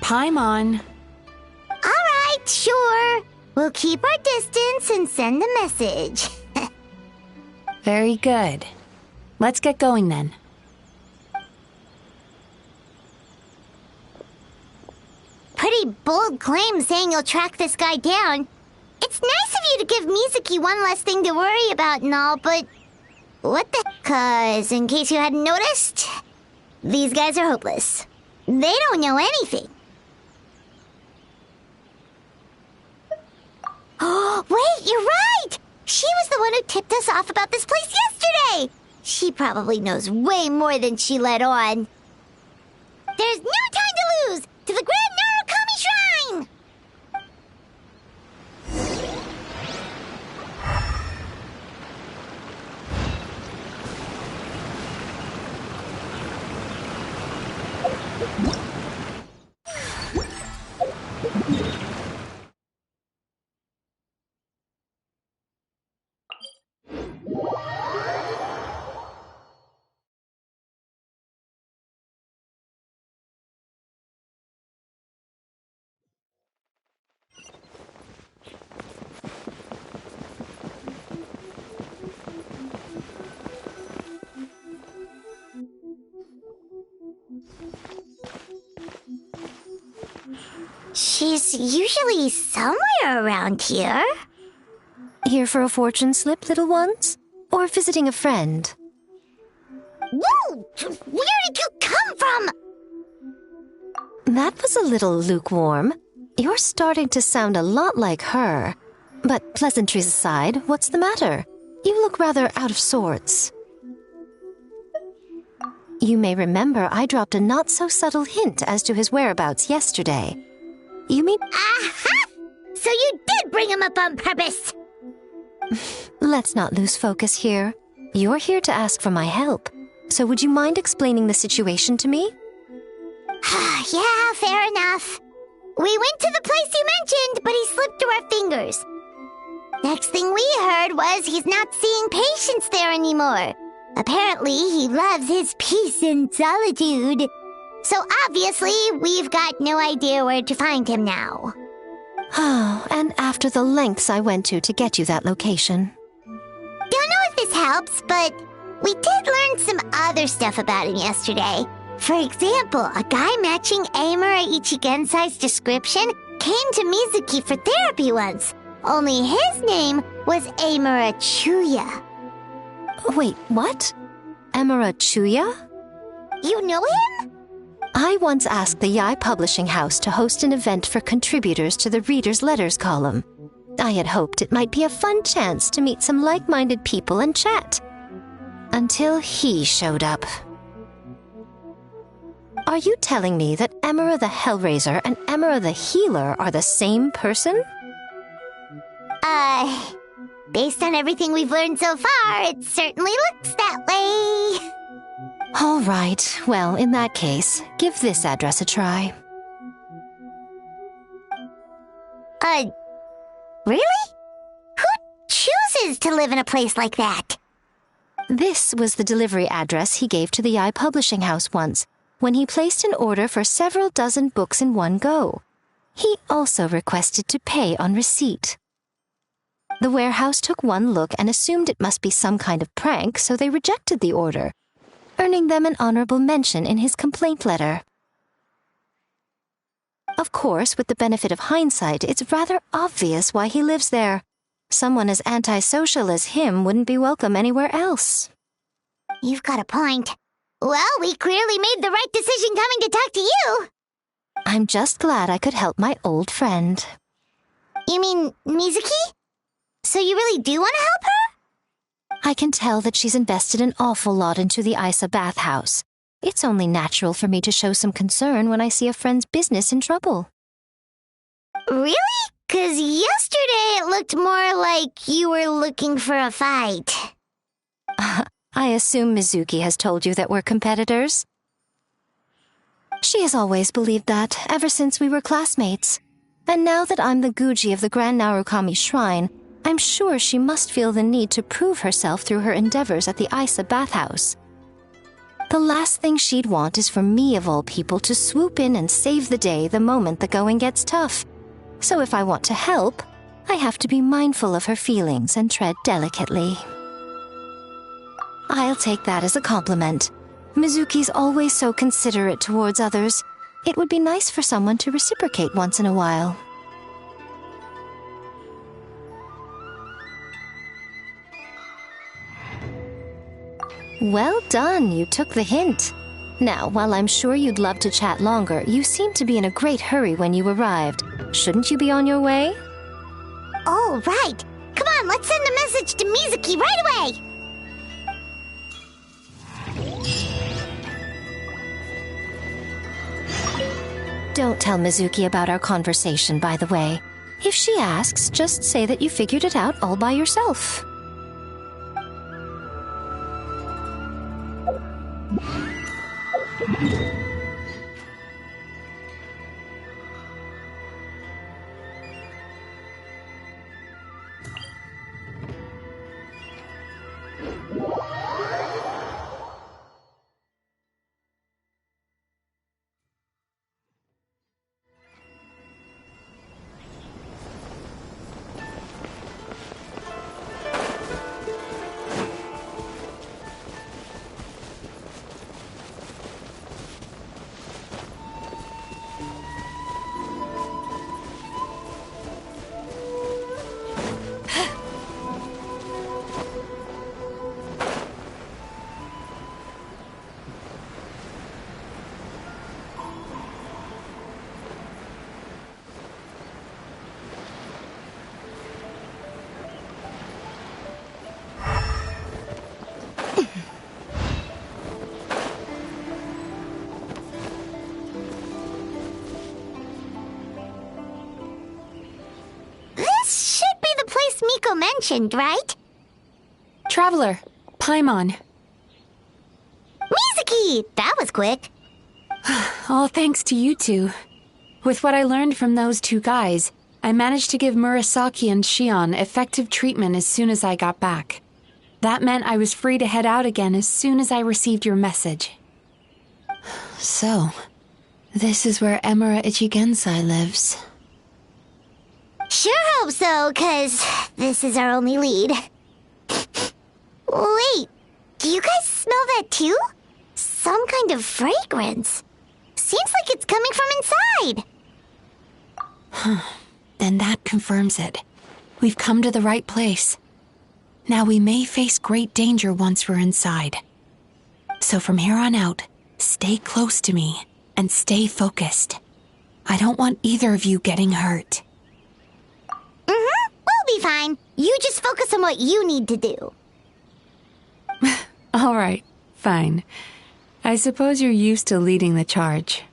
Paimon. All right, sure. We'll keep our distance and send a message. Very good. Let's get going then. Pretty bold claim saying you'll track this guy down. It's nice of you to give Mizuki one less thing to worry about and all, but what the... 'Cause in case you hadn't noticed, these guys are hopeless. They don't know anything. Oh, wait, you're right! She was the one who tipped us off about this place yesterday! She probably knows way more than she let on. There's no time to lose! To the Grand Narukami Shrine! She's usually somewhere around here. Here for a fortune slip, little ones? Or visiting a friend? Whoa! Where did you come from? That was a little lukewarm. You're starting to sound a lot like her. But pleasantries aside, what's the matter? You look rather out of sorts. You may remember I dropped a not-so-subtle hint as to his whereabouts yesterday. You mean... Aha! So you did bring him up on purpose! Let's not lose focus here. You're here to ask for my help. So would you mind explaining the situation to me? Yeah, fair enough. We went to the place you mentioned, but he slipped through our fingers. Next thing we heard was he's not seeing patients there anymore. Apparently, he loves his peace and solitude. So obviously, we've got no idea where to find him now. Oh, and after the lengths I went to get you that location. Don't know if this helps, but we did learn some other stuff about him yesterday. For example, a guy matching Amura Ichigensai's description came to Mizuki for therapy once. Only his name was Amura Chuya. Wait, what? Amura Chuya? You know him? I once asked the Yai Publishing House to host an event for contributors to the Reader's Letters column. I had hoped it might be a fun chance to meet some like-minded people and chat. Until he showed up. Are you telling me that Amura the Hellraiser and Amura the Healer are the same person? Based on everything we've learned so far, it certainly looks that way. All right. Well, in that case, give this address a try. Really? Who chooses to live in a place like that? This was the delivery address he gave to the Yai Publishing House once, when he placed an order for several dozen books in one go. He also requested to pay on receipt. The warehouse took one look and assumed it must be some kind of prank, so they rejected the order, earning them an honorable mention in his complaint letter. Of course, with the benefit of hindsight, it's rather obvious why he lives there. Someone as antisocial as him wouldn't be welcome anywhere else. You've got a point. Well, we clearly made the right decision coming to talk to you. I'm just glad I could help my old friend. You mean Mizuki? So you really do want to help her? I can tell that she's invested an awful lot into the Isa bathhouse. It's only natural for me to show some concern when I see a friend's business in trouble. Really? 'Cause yesterday it looked more like you were looking for a fight. I assume Mizuki has told you that we're competitors? She has always believed that, ever since we were classmates. And now that I'm the Guji of the Grand Narukami Shrine, I'm sure she must feel the need to prove herself through her endeavors at the Isa bathhouse. The last thing she'd want is for me, of all people, to swoop in and save the day the moment the going gets tough. So if I want to help, I have to be mindful of her feelings and tread delicately. I'll take that as a compliment. Mizuki's always so considerate towards others. It would be nice for someone to reciprocate once in a while. Well done, you took the hint. Now, while I'm sure you'd love to chat longer, you seemed to be in a great hurry when you arrived. Shouldn't you be on your way? Oh, right. Come on, let's send a message to Mizuki right away. Don't tell Mizuki about our conversation, by the way. If she asks, just say that you figured it out all by yourself. Mentioned, right? Traveler, Paimon. Mizuki! That was quick. All thanks to you two. With what I learned from those two guys, I managed to give Murasaki and Shion effective treatment as soon as I got back. That meant I was free to head out again as soon as I received your message. So, this is where Emura Ichigensai lives. Sure hope so, 'cause this is our only lead. Wait, do you guys smell that too? Some kind of fragrance. Seems like it's coming from inside. Then that confirms it. We've come to the right place. Now we may face great danger once we're inside. So from here on out, stay close to me and stay focused. I don't want either of you getting hurt. We'll be fine. You just focus on what you need to do. All right, fine. I suppose you're used to leading the charge.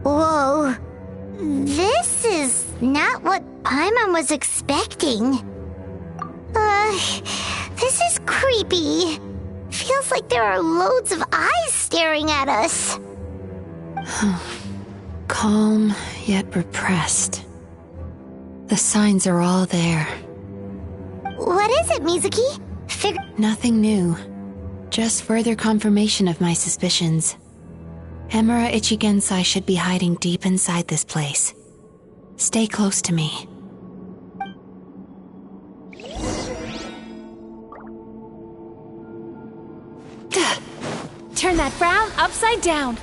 Whoa. This is not what Paimon was expecting. This is creepy. Feels like there are loads of eyes staring at us. Calm, yet repressed. The signs are all there. What is it, Mizuki? Nothing new. Just further confirmation of my suspicions. Emura Ichigensai should be hiding deep inside this place. Stay close to me. Turn that frown upside down.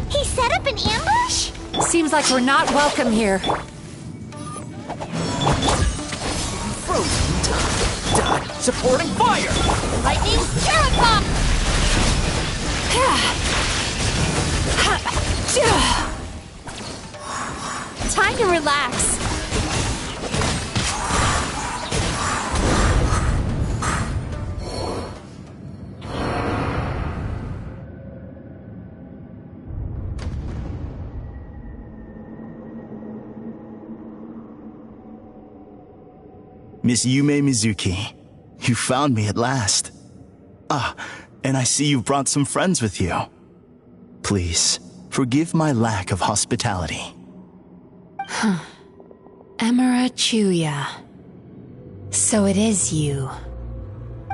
He set up an ambush? Seems like we're not welcome here. Frozen time. Dot supporting fire. Lightning Carrot Bomb! Time to relax. Miss Yumemizuki, you found me at last. Ah, and I see you've brought some friends with you. Please, forgive my lack of hospitality. Emura Chuya. So it is you.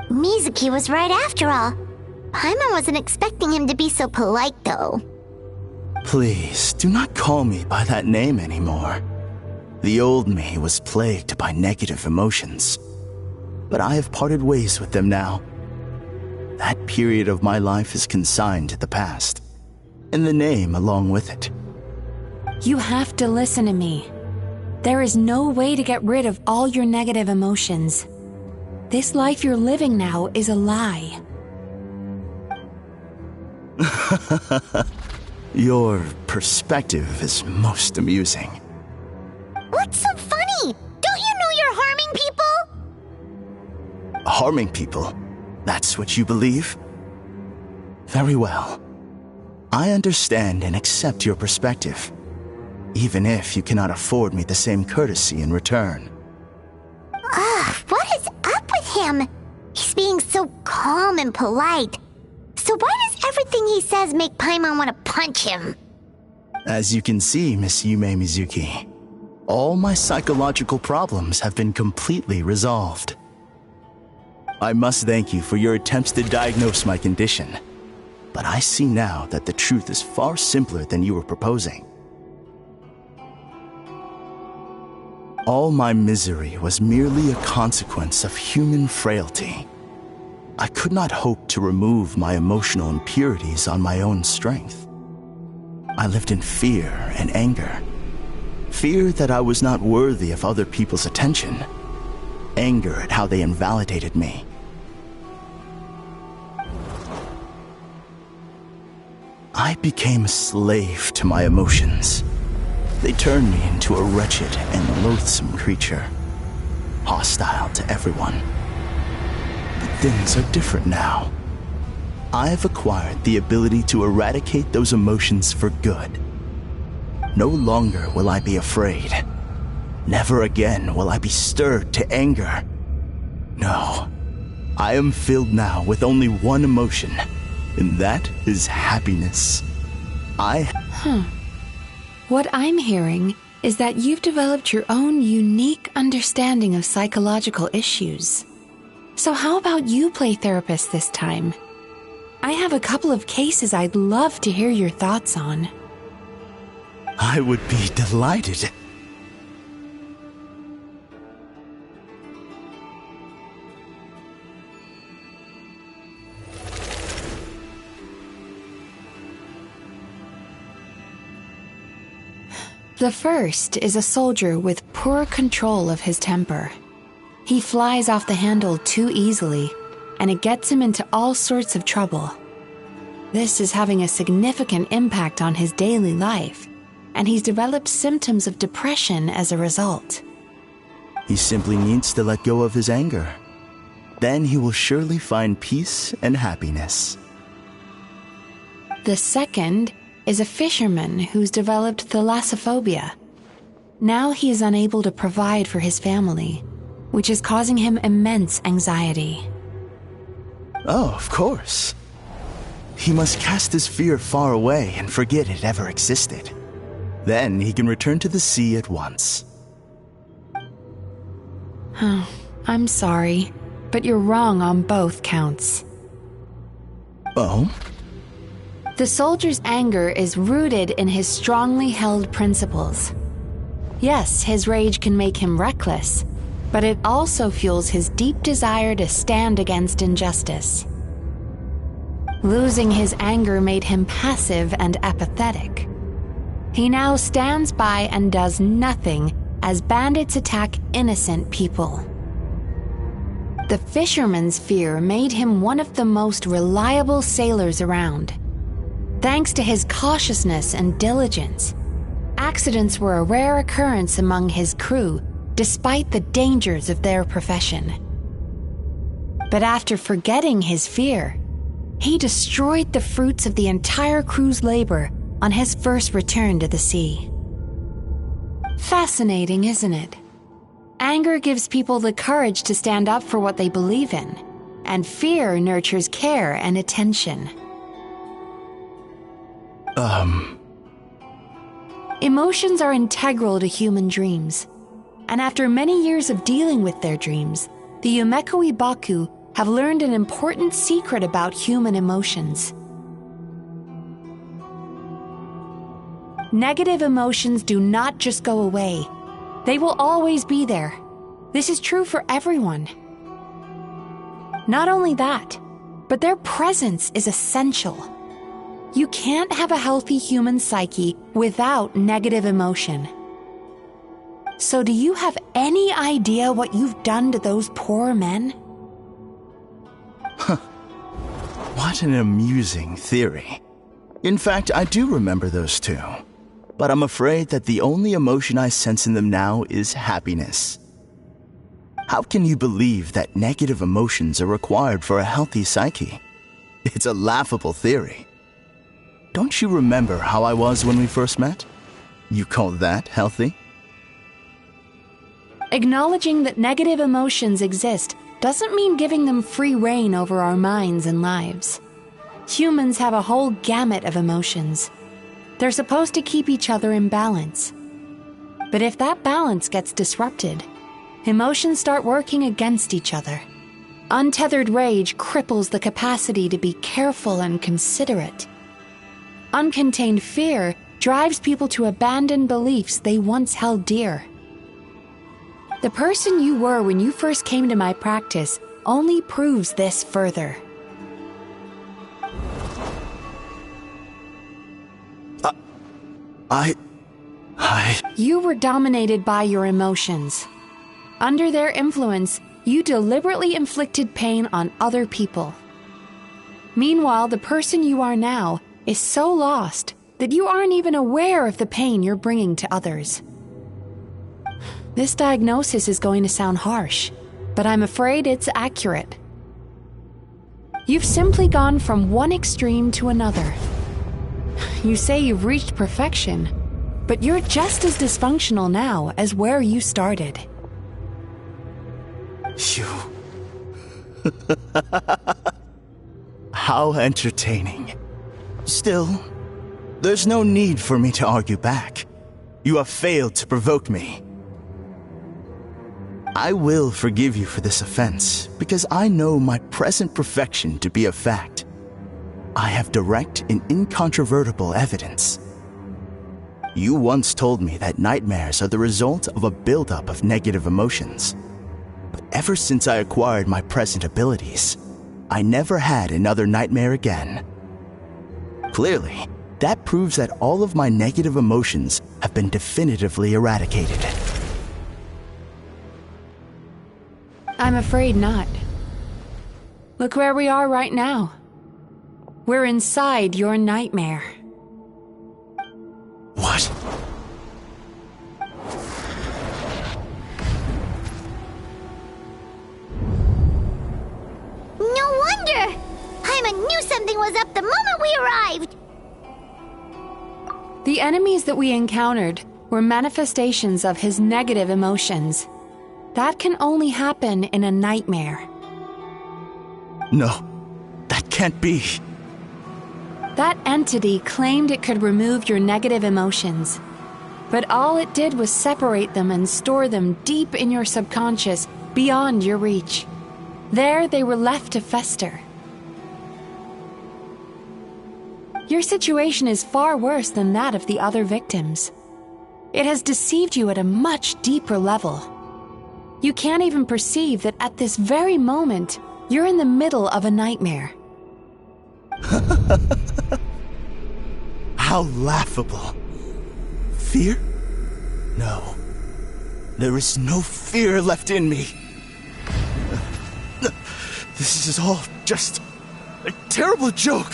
Mizuki was right after all. Paimon wasn't expecting him to be so polite, though. Please, do not call me by that name anymore. The old me was plagued by negative emotions, but I have parted ways with them now. That period of my life is consigned to the past, and the name along with it. You have to listen to me. There is no way to get rid of all your negative emotions. This life you're living now is a lie. Your perspective is most amusing. What's so funny? Don't you know you're harming people? Harming people? That's what you believe? Very well. I understand and accept your perspective, even if you cannot afford me the same courtesy in return. What is up with him? He's being so calm and polite. So why does everything he says make Paimon want to punch him? As you can see, Miss Yumemizuki, all my psychological problems have been completely resolved. I must thank you for your attempts to diagnose my condition, but I see now that the truth is far simpler than you were proposing. All my misery was merely a consequence of human frailty. I could not hope to remove my emotional impurities on my own strength. I lived in fear and anger. Fear that I was not worthy of other people's attention. Anger at how they invalidated me. I became a slave to my emotions. They turned me into a wretched and loathsome creature, hostile to everyone. But things are different now. I have acquired the ability to eradicate those emotions for good. No longer will I be afraid. Never again will I be stirred to anger. No, I am filled now with only one emotion, and that is happiness. What I'm hearing is that you've developed your own unique understanding of psychological issues. So how about you play therapist this time? I have a couple of cases I'd love to hear your thoughts on. I would be delighted. The first is a soldier with poor control of his temper. He flies off the handle too easily, and it gets him into all sorts of trouble. This is having a significant impact on his daily life, and he's developed symptoms of depression as a result. He simply needs to let go of his anger. Then he will surely find peace and happiness. The second is a fisherman who's developed thalassophobia. Now he is unable to provide for his family, which is causing him immense anxiety. Oh, of course. He must cast his fear far away and forget it ever existed. Then he can return to the sea at once. I'm sorry, but you're wrong on both counts. Oh? The soldier's anger is rooted in his strongly held principles. Yes, his rage can make him reckless, but it also fuels his deep desire to stand against injustice. Losing his anger made him passive and apathetic. He now stands by and does nothing as bandits attack innocent people. The fisherman's fear made him one of the most reliable sailors around. Thanks to his cautiousness and diligence, accidents were a rare occurrence among his crew, despite the dangers of their profession. But after forgetting his fear, he destroyed the fruits of the entire crew's labor on his first return to the sea. Fascinating, isn't it? Anger gives people the courage to stand up for what they believe in, and fear nurtures care and attention. Emotions are integral to human dreams, and after many years of dealing with their dreams, the Yumemizuki Mizuki have learned an important secret about human emotions. Negative emotions do not just go away. They will always be there. This is true for everyone. Not only that, but their presence is essential. You can't have a healthy human psyche without negative emotion. So do you have any idea what you've done to those poor men? What an amusing theory. In fact, I do remember those two. But I'm afraid that the only emotion I sense in them now is happiness. How can you believe that negative emotions are required for a healthy psyche? It's a laughable theory. Don't you remember how I was when we first met? You call that healthy? Acknowledging that negative emotions exist doesn't mean giving them free rein over our minds and lives. Humans have a whole gamut of emotions. They're supposed to keep each other in balance. But if that balance gets disrupted, emotions start working against each other. Untethered rage cripples the capacity to be careful and considerate. Uncontained fear drives people to abandon beliefs they once held dear. The person you were when you first came to my practice only proves this further. You were dominated by your emotions. Under their influence, you deliberately inflicted pain on other people. Meanwhile, the person you are now is so lost that you aren't even aware of the pain you're bringing to others. This diagnosis is going to sound harsh, but I'm afraid it's accurate. You've simply gone from one extreme to another. You say you've reached perfection, but you're just as dysfunctional now as where you started. How entertaining. Still, there's no need for me to argue back. You have failed to provoke me. I will forgive you for this offense, because I know my present perfection to be a fact. I have direct and incontrovertible evidence. You once told me that nightmares are the result of a buildup of negative emotions. But ever since I acquired my present abilities, I never had another nightmare again. Clearly, that proves that all of my negative emotions have been definitively eradicated. I'm afraid not. Look where we are right now. We're inside your nightmare. What? No wonder! Paimon knew something was up the moment we arrived! The enemies that we encountered were manifestations of his negative emotions. That can only happen in a nightmare. No, that can't be. That entity claimed it could remove your negative emotions. But all it did was separate them and store them deep in your subconscious, beyond your reach. There they were left to fester. Your situation is far worse than that of the other victims. It has deceived you at a much deeper level. You can't even perceive that at this very moment, you're in the middle of a nightmare. How laughable. Fear? No. There is no fear left in me. This is all just a terrible joke.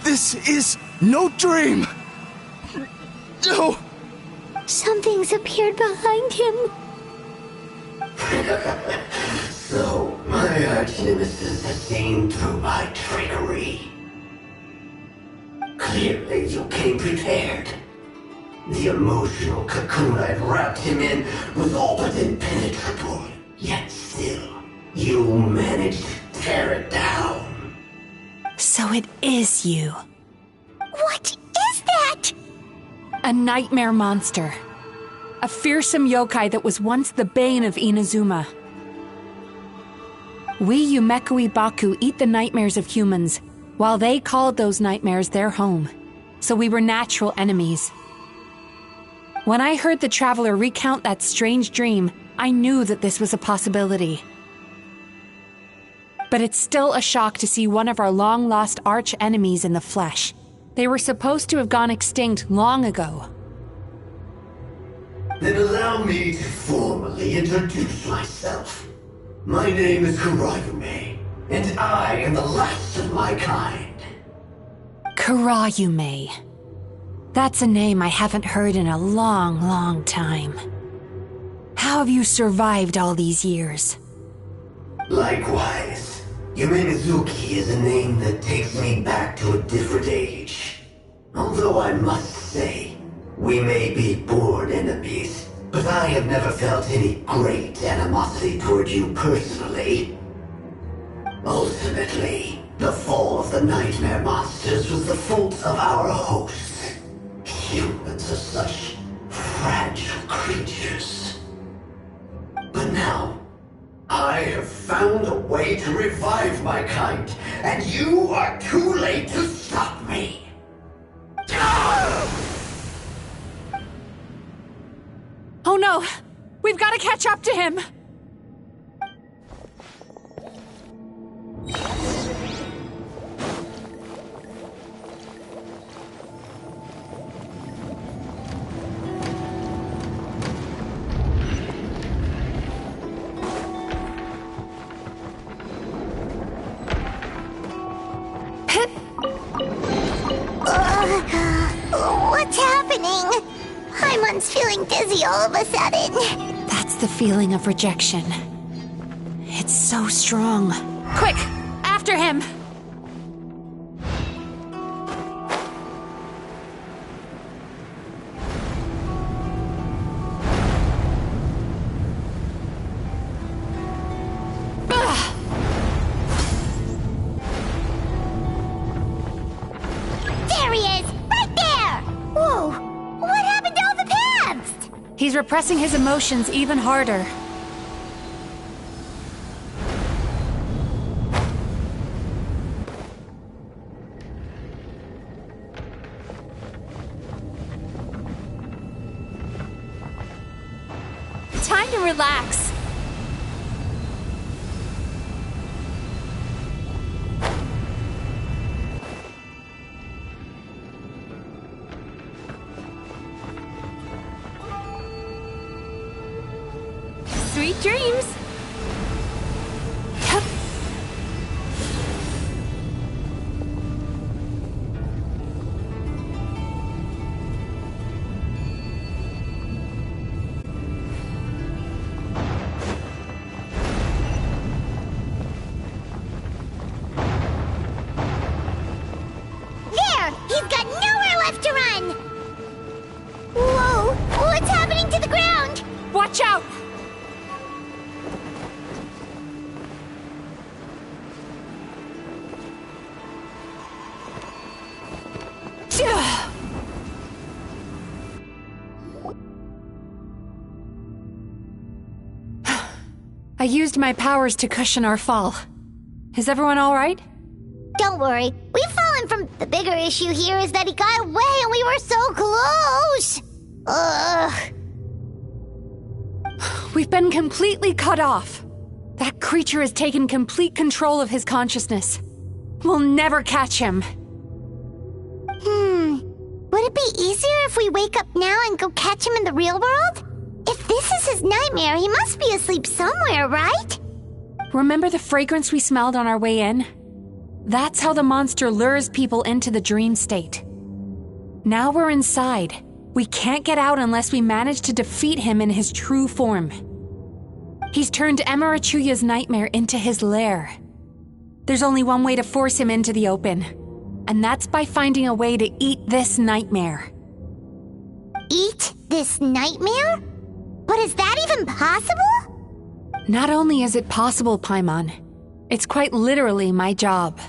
This is no dream. No. Something's appeared behind him. So, my arch-nemesis has seen through my trickery. Clearly, you came prepared. The emotional cocoon I'd wrapped him in was all but impenetrable. Yet still, you managed to tear it down. So it is you. What is that? A nightmare monster. A fearsome yokai that was once the bane of Inazuma. We Yumemizuki Baku eat the nightmares of humans, while they called those nightmares their home. So we were natural enemies. When I heard the traveler recount that strange dream, I knew that this was a possibility. But it's still a shock to see one of our long-lost arch-enemies in the flesh. They were supposed to have gone extinct long ago. Then allow me to formally introduce myself. My name is Kurayume, and I am the last of my kind. Kurayume. That's a name I haven't heard in a long, long time. How have you survived all these years? Likewise, Yumemizuki is a name that takes me back to a different age. Although I must say, we may be born enemies, but I have never felt any great animosity toward you personally. Ultimately, the fall of the nightmare monsters was the fault of our hosts. Humans are such fragile creatures. But now, I have found a way to revive my kind, and you are too late to stop me. Oh no! We've got to catch up to him! What's happening? Paimon's feeling dizzy all of a sudden. That's the feeling of rejection. It's so strong. Quick! After him! There he is! Right there! Whoa! What happened to all the paths? He's repressing his emotions even harder. Time to relax. Sweet dreams. There! He's got nowhere left to run! Whoa! What's happening to the ground? Watch out! I used my powers to cushion our fall. Is everyone all right? Don't worry. We've fallen from... The bigger issue here is that he got away and we were so close! Ugh. We've been completely cut off. That creature has taken complete control of his consciousness. We'll never catch him. Would it be easier if we wake up now and go catch him in the real world? If this is his nightmare, he must be asleep somewhere, right? Remember the fragrance we smelled on our way in? That's how the monster lures people into the dream state. Now we're inside. We can't get out unless we manage to defeat him in his true form. He's turned Emarachuya's nightmare into his lair. There's only one way to force him into the open, and that's by finding a way to eat this nightmare. Eat this nightmare? But is that even possible? Not only is it possible, Paimon, it's quite literally my job.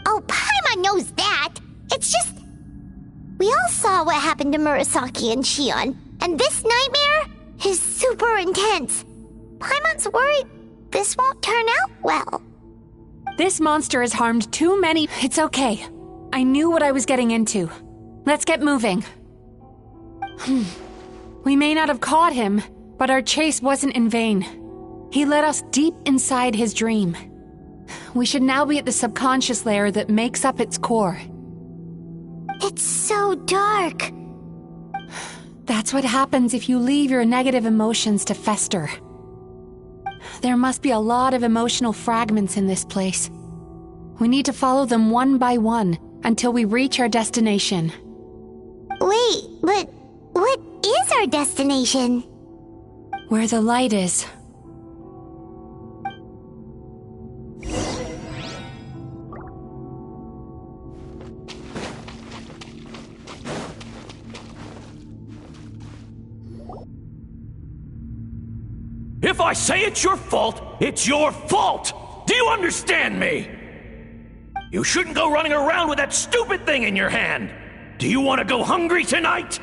Oh, Paimon knows that. It's just... We all saw what happened to Murasaki and Shion, and this nightmare is super intense. Paimon's worried this won't turn out well. This monster has harmed too many... It's okay. I knew what I was getting into. Let's get moving. We may not have caught him, but our chase wasn't in vain. He led us deep inside his dream. We should now be at the subconscious layer that makes up its core. It's so dark. That's what happens if you leave your negative emotions to fester. There must be a lot of emotional fragments in this place. We need to follow them one by one until we reach our destination. Wait, but what is our destination? Where the light is. If I say it's your fault, it's your fault! Do you understand me? You shouldn't go running around with that stupid thing in your hand! Do you want to go hungry tonight?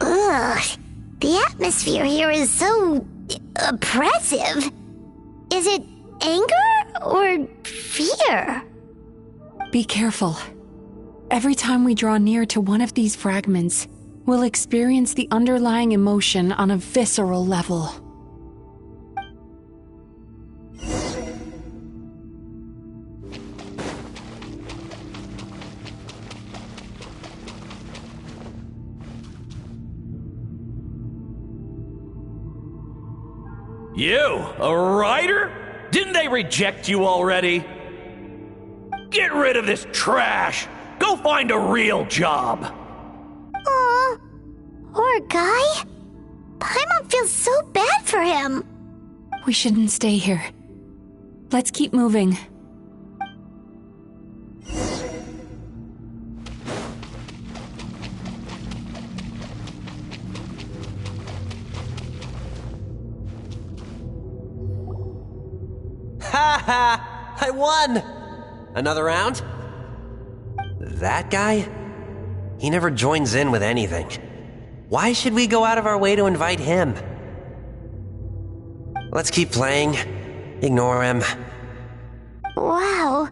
Ugh, the atmosphere here is so... oppressive. Is it anger or fear? Be careful. Every time we draw near to one of these fragments, we'll experience the underlying emotion on a visceral level. You, a writer? Didn't they reject you already? Get rid of this trash! Go find a real job! Aw, poor guy. Paimon feels so bad for him. We shouldn't stay here. Let's keep moving. Ha ha! I won! Another round? That guy? He never joins in with anything. Why should we go out of our way to invite him? Let's keep playing. Ignore him. Wow,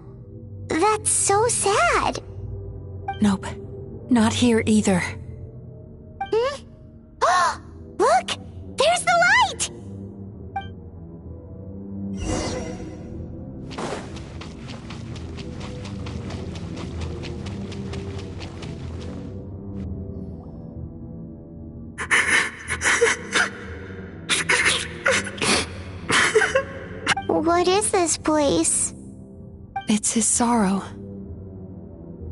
that's so sad. Nope, not here either. Oh, look! There's the light! What is this place? It's his sorrow.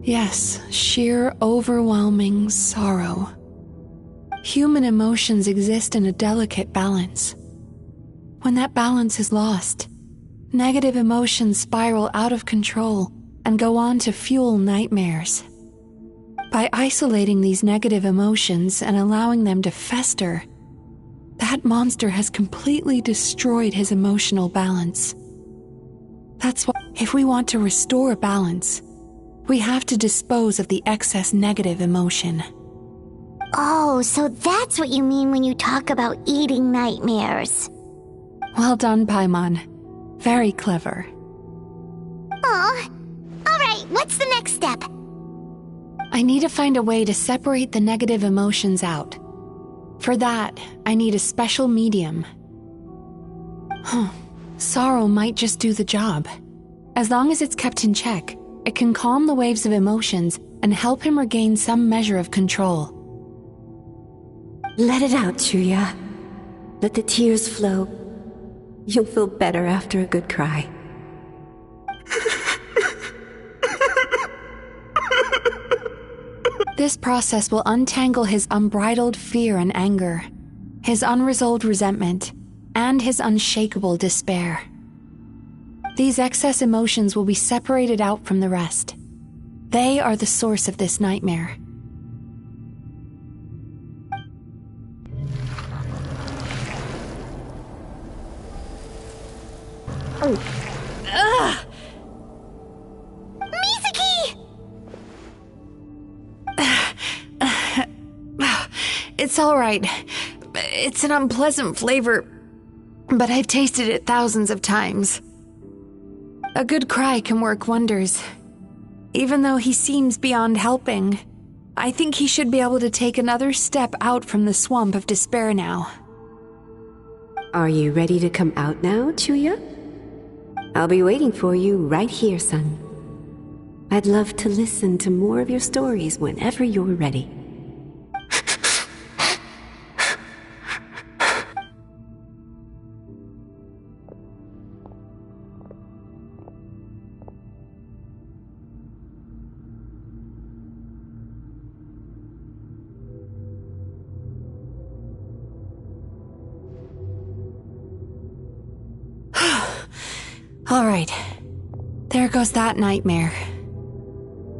Yes, sheer, overwhelming sorrow. Human emotions exist in a delicate balance. When that balance is lost, negative emotions spiral out of control and go on to fuel nightmares. By isolating these negative emotions and allowing them to fester, that monster has completely destroyed his emotional balance. That's why, if we want to restore balance, we have to dispose of the excess negative emotion. Oh, so that's what you mean when you talk about eating nightmares. Well done, Paimon. Very clever. Aw. Alright, what's the next step? I need to find a way to separate the negative emotions out. For that, I need a special medium. Sorrow might just do the job. As long as it's kept in check, it can calm the waves of emotions and help him regain some measure of control. Let it out, Chuya. Let the tears flow. You'll feel better after a good cry. This process will untangle his unbridled fear and anger, his unresolved resentment, and his unshakable despair. These excess emotions will be separated out from the rest. They are the source of this nightmare. Ugh! Mizuki! It's all right. It's an unpleasant flavor, but I've tasted it thousands of times. A good cry can work wonders. Even though he seems beyond helping, I think he should be able to take another step out from the swamp of despair now. Are you ready to come out now, Chuya? I'll be waiting for you right here, son. I'd love to listen to more of your stories whenever you're ready. All right. There goes that nightmare.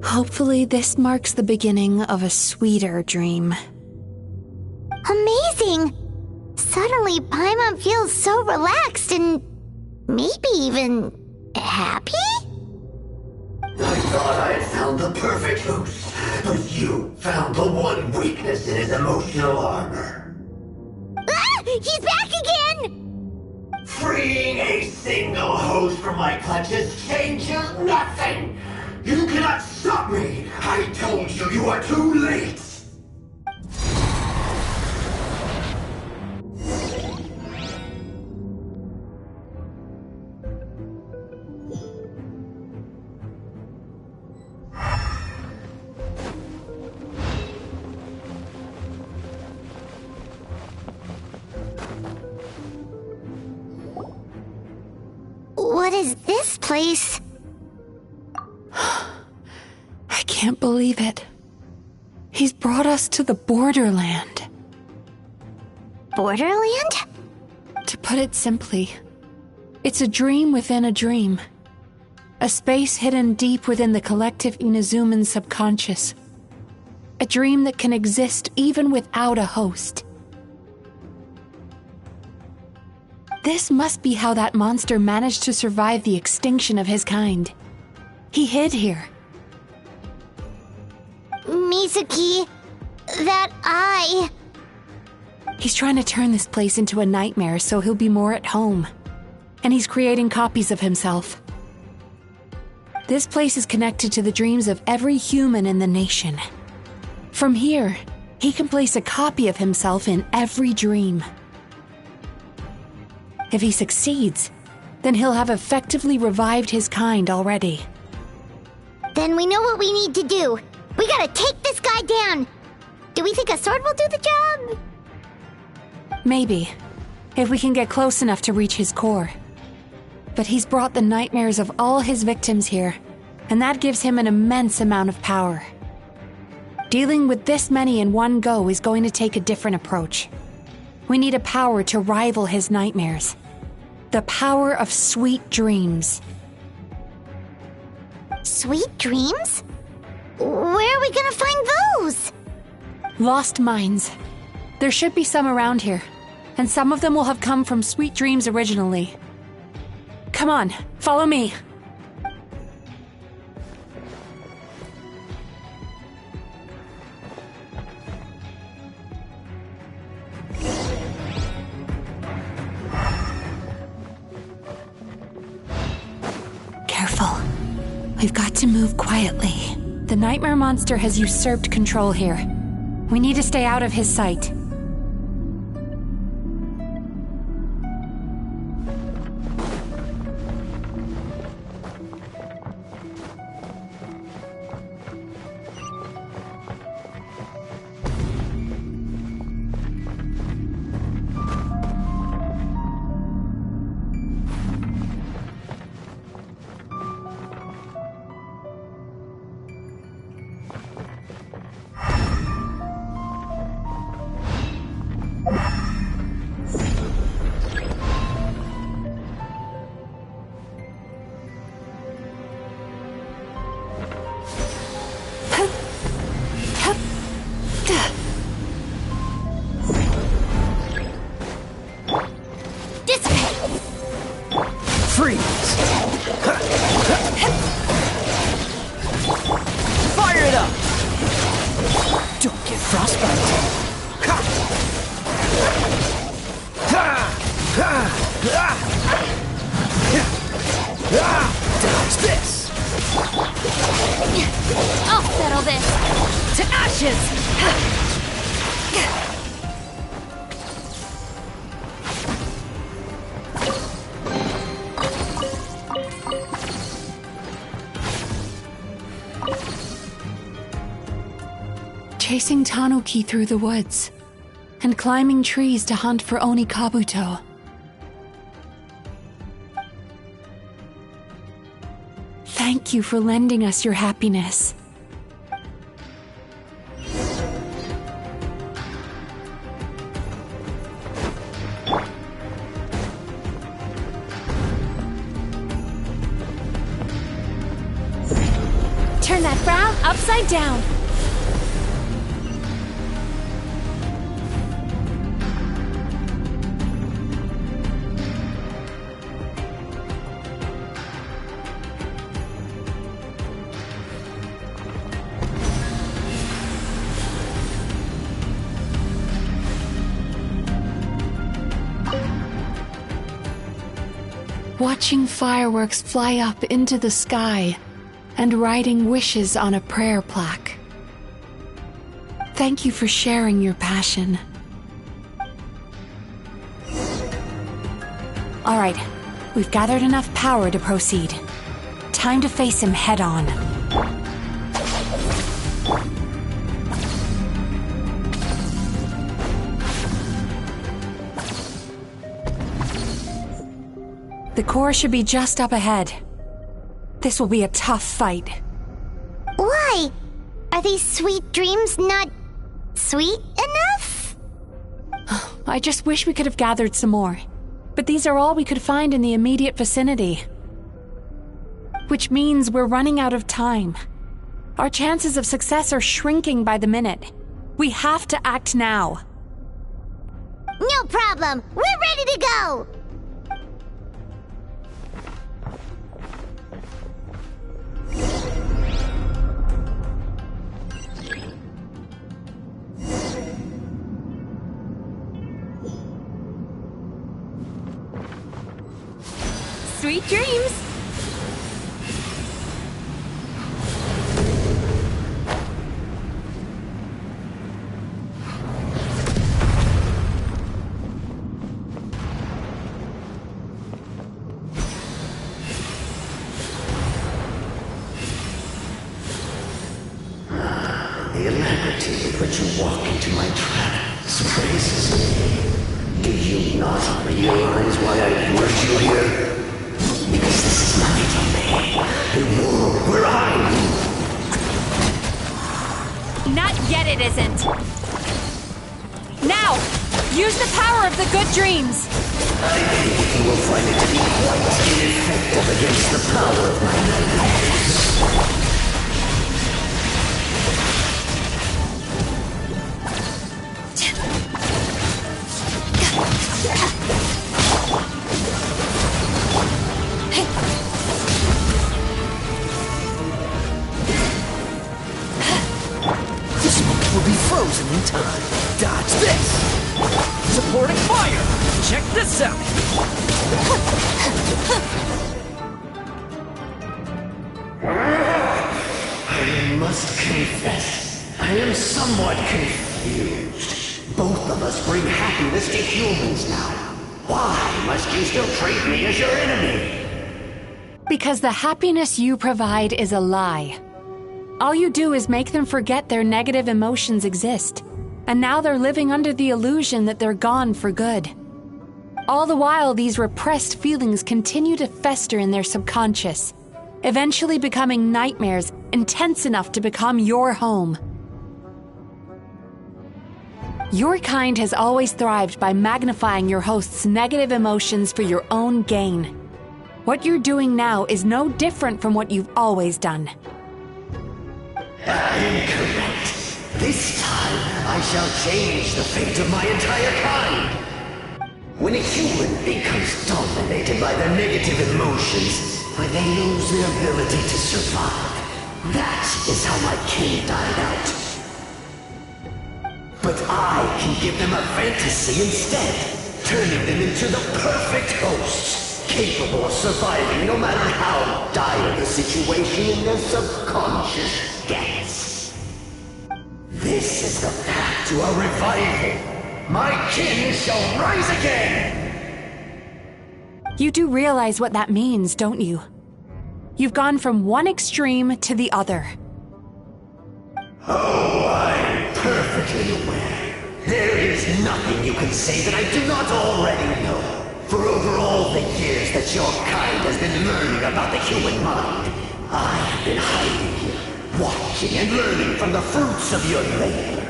Hopefully this marks the beginning of a sweeter dream. Amazing! Suddenly, Paimon feels so relaxed and maybe even happy? I thought I had found the perfect host, but you found the one weakness in his emotional armor. Ah! He's back again! Freeing a single host from my clutches changes nothing! You cannot stop me! I told you, you are too late! What is this place? I can't believe it. He's brought us to the borderland. Borderland? To put it simply, it's a dream within a dream. A space hidden deep within the collective Inazuman subconscious. A dream that can exist even without a host. This must be how that monster managed to survive the extinction of his kind. He hid here. Mizuki, that eye. He's trying to turn this place into a nightmare so he'll be more at home. And he's creating copies of himself. This place is connected to the dreams of every human in the nation. From here, he can place a copy of himself in every dream. If he succeeds, then he'll have effectively revived his kind already. Then we know what we need to do. We gotta take this guy down. Do we think a sword will do the job? Maybe, if we can get close enough to reach his core. But he's brought the nightmares of all his victims here, and that gives him an immense amount of power. Dealing with this many in one go is going to take a different approach. We need a power to rival his nightmares. The power of sweet dreams. Sweet dreams? Where are we gonna find those? Lost minds. There should be some around here, and some of them will have come from sweet dreams originally. Come on, follow me. careful. We've got to move quietly. The nightmare monster has usurped control here. We need to stay out of his sight. Fire it up! Don't get frostbite. Dodge this! I'll settle this! To ashes! Chasing Tanuki through the woods, and climbing trees to hunt for Oni Kabuto. Thank you for lending us your happiness. Turn that frown upside down. Watching fireworks fly up into the sky and writing wishes on a prayer plaque. Thank you for sharing your passion. All right, we've gathered enough power to proceed. Time to face him head on. The core should be just up ahead. This will be a tough fight. Why? Are these sweet dreams not sweet enough? I just wish we could have gathered some more. But these are all we could find in the immediate vicinity. Which means we're running out of time. Our chances of success are shrinking by the minute. We have to act now. No problem. We're ready to go. Sweet dreams! The alacrity with which you walk into my trap surprises me. Do you not realize why I lured you here? Because this is my domain, a world where I rule. Not yet it isn't. Now, use the power of the good dreams. I think you will find it to be quite ineffective against the power of my nightmares. This moment will be frozen in time. Dodge this! Supporting fire! Check this out! I must confess, I am somewhat confused. Both of us bring happiness to humans now. Why must you still treat me as your enemy? Because the happiness you provide is a lie. All you do is make them forget their negative emotions exist. And now they're living under the illusion that they're gone for good. All the while, these repressed feelings continue to fester in their subconscious, eventually becoming nightmares intense enough to become your home. Your kind has always thrived by magnifying your host's negative emotions for your own gain. What you're doing now is no different from what you've always done. Incorrect. This time, I shall change the fate of my entire kind. When a human becomes dominated by their negative emotions, they lose their ability to survive. That is how my kin died out. But I can give them a fantasy instead, turning them into the perfect hosts, capable of surviving no matter how dire the situation in their subconscious gets. This is the path to a revival. My kin shall rise again! You do realize what that means, don't you? You've gone from one extreme to the other. Oh, I'm perfectly aware. There is nothing you can say that I do not already know. For over all the years that your kind has been learning about the human mind, I have been hiding here, watching and learning from the fruits of your labor.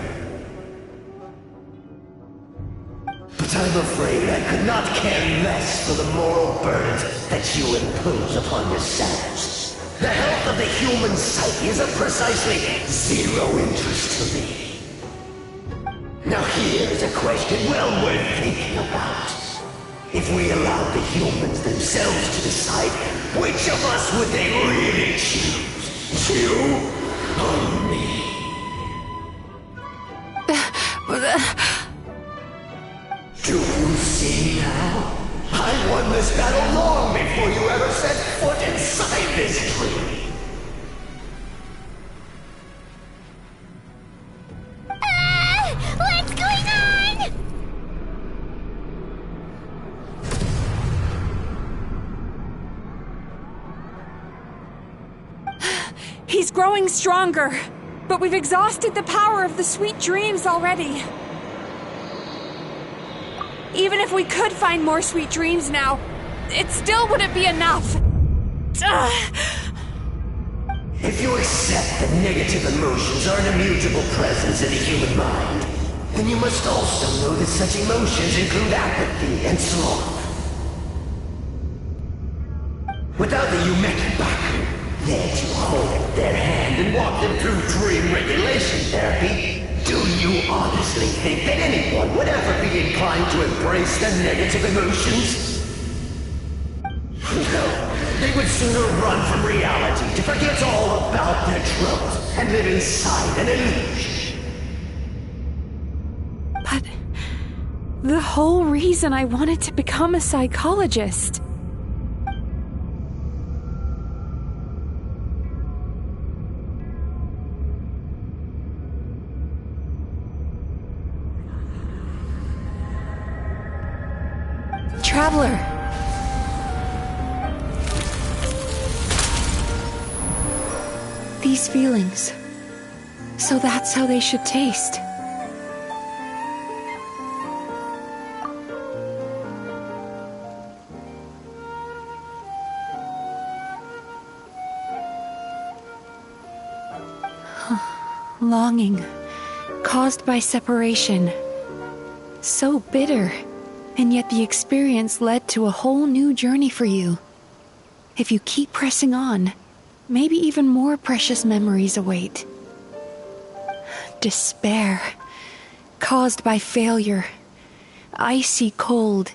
But I'm afraid I could not care less for the moral burdens that you impose upon yourselves. The health of the human psyche is of precisely zero interest to me. Now here's a question well worth thinking about. If we allowed the humans themselves to decide, which of us would they really choose? You or me? Do you see now? I won this battle long before you ever set foot inside this tree. What's going on? He's growing stronger, but we've exhausted the power of the sweet dreams already. Even if we could find more sweet dreams now, it still wouldn't be enough. If you accept that negative emotions are an immutable presence in the human mind, then you must also know that such emotions include apathy and sloth. Without the Yumemizuki there to hold their hand and walk them through dream regulation therapy, do you honestly think that anyone would ever be inclined to embrace their negative emotions? No, they would sooner run from reality to forget all about their troubles and live inside an illusion. But the whole reason I wanted to become a psychologist. Traveler. These feelings. So that's how they should taste. Longing, caused by separation. So bitter. And yet the experience led to a whole new journey for you. If you keep pressing on, maybe even more precious memories await. Despair, caused by failure, icy cold,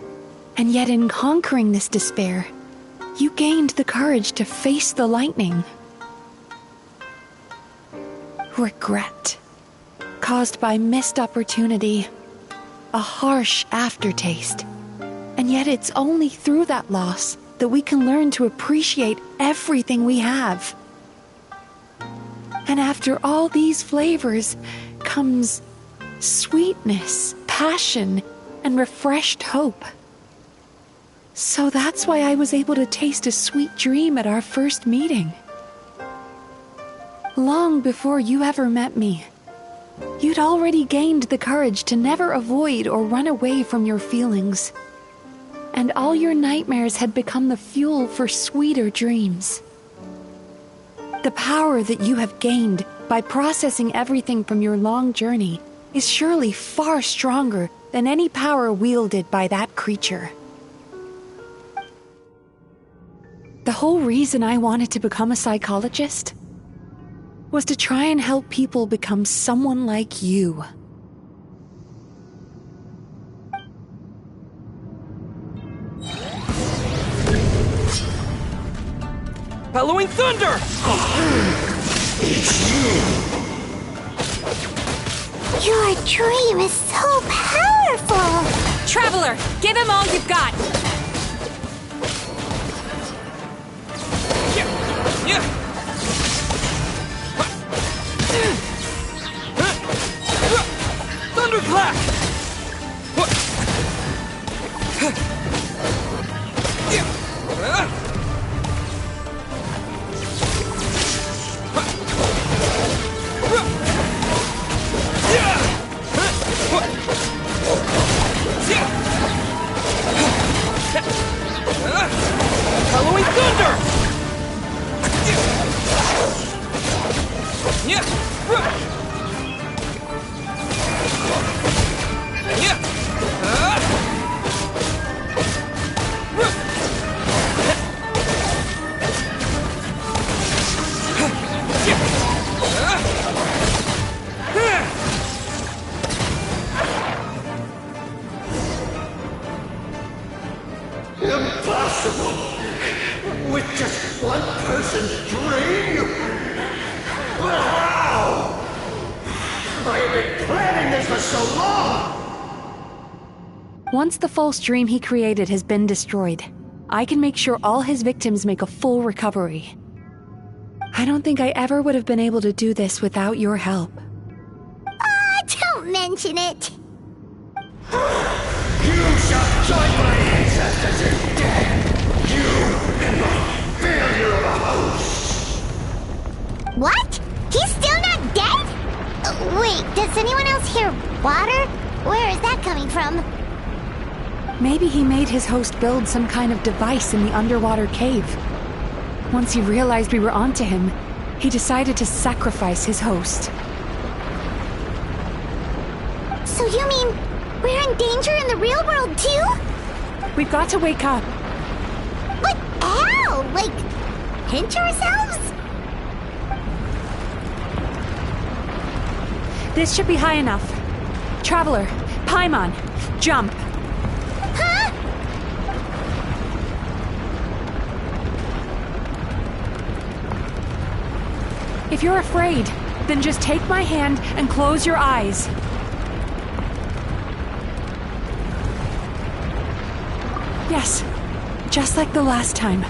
and yet in conquering this despair, you gained the courage to face the lightning. Regret, caused by missed opportunity, a harsh aftertaste. And yet it's only through that loss that we can learn to appreciate everything we have. And after all these flavors comes sweetness, passion, and refreshed hope. So that's why I was able to taste a sweet dream at our first meeting. Long before you ever met me, you'd already gained the courage to never avoid or run away from your feelings. And all your nightmares had become the fuel for sweeter dreams. The power that you have gained by processing everything from your long journey is surely far stronger than any power wielded by that creature. The whole reason I wanted to become a psychologist was to try and help people become someone like you. Bellowing thunder! Your dream is so powerful! Traveler, give him all you've got! Thunderclap! Halloween thunder! Impossible! With just one person's dream? But how? I have been planning this for so long! Once the false dream he created has been destroyed, I can make sure all his victims make a full recovery. I don't think I ever would have been able to do this without your help. Don't mention it. You shall join my ancestors in death! You and my failure of a host! What? He's still not dead? Wait, does anyone else hear water? Where is that coming from? Maybe he made his host build some kind of device in the underwater cave. Once he realized we were onto him, he decided to sacrifice his host. So you mean we're in danger in the real world too? We've got to wake up. But how? Like, pinch ourselves? This should be high enough. Traveler, Paimon, jump. Huh? If you're afraid, then just take my hand and close your eyes. Yes, just like the last time.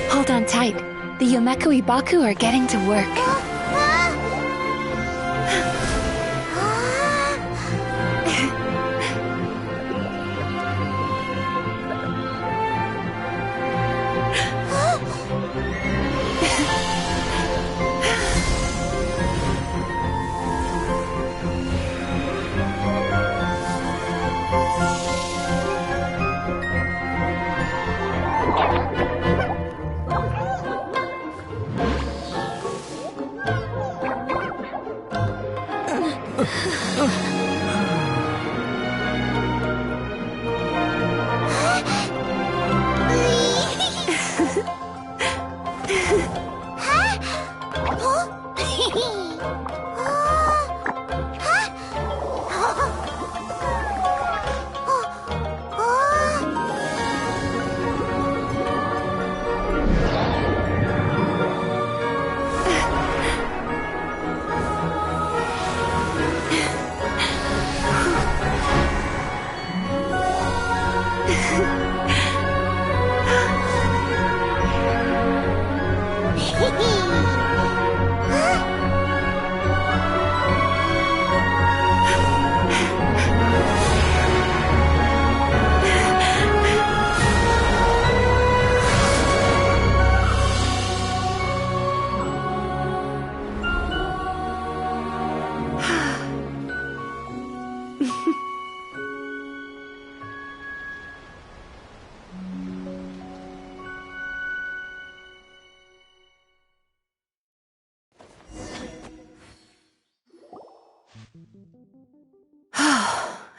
Hold on tight. The Yumemizuki Mizuki are getting to work.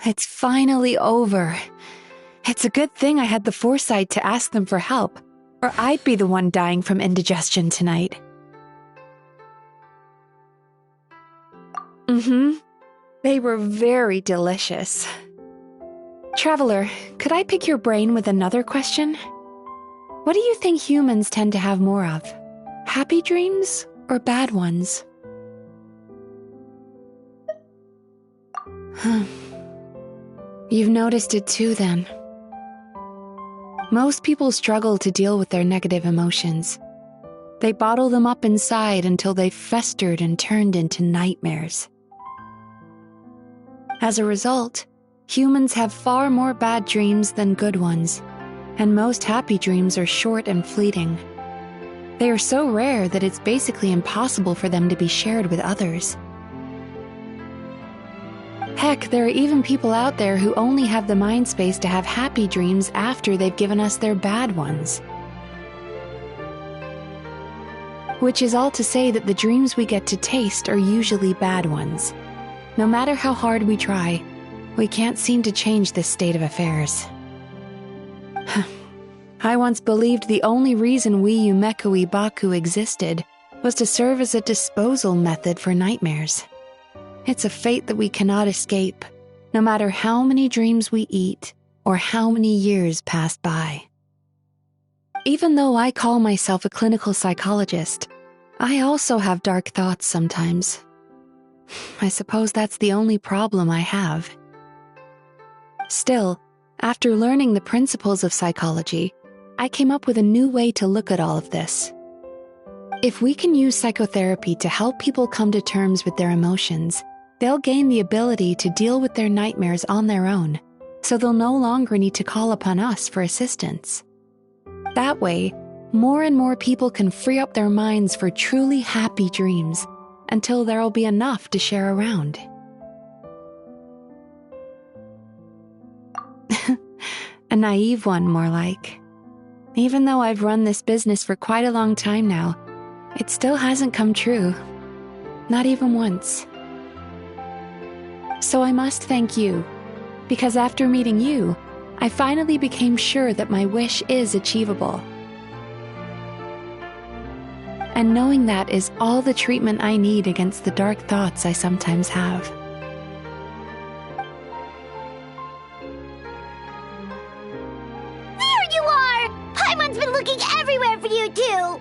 It's finally over. It's a good thing I had the foresight to ask them for help, or I'd be the one dying from indigestion tonight. They were very delicious. Traveler, could I pick your brain with another question? What do you think humans tend to have more of? Happy dreams or bad ones? You've noticed it too, then. Most people struggle to deal with their negative emotions. They bottle them up inside until they've festered and turned into nightmares. As a result, humans have far more bad dreams than good ones, and most happy dreams are short and fleeting. They are so rare that it's basically impossible for them to be shared with others. Heck, there are even people out there who only have the mind space to have happy dreams after they've given us their bad ones. Which is all to say that the dreams we get to taste are usually bad ones. No matter how hard we try, we can't seem to change this state of affairs. I once believed the only reason we Yumemizuki Mizuki existed was to serve as a disposal method for nightmares. It's a fate that we cannot escape, no matter how many dreams we eat or how many years pass by. Even though I call myself a clinical psychologist, I also have dark thoughts sometimes. I suppose that's the only problem I have. Still, after learning the principles of psychology, I came up with a new way to look at all of this. If we can use psychotherapy to help people come to terms with their emotions, they'll gain the ability to deal with their nightmares on their own, so they'll no longer need to call upon us for assistance. That way, more and more people can free up their minds for truly happy dreams, until there'll be enough to share around. A naive one, more like. Even though I've run this business for quite a long time now, it still hasn't come true. Not even once. So I must thank you, because after meeting you, I finally became sure that my wish is achievable. And knowing that is all the treatment I need against the dark thoughts I sometimes have. There you are! Paimon's been looking everywhere for you, too!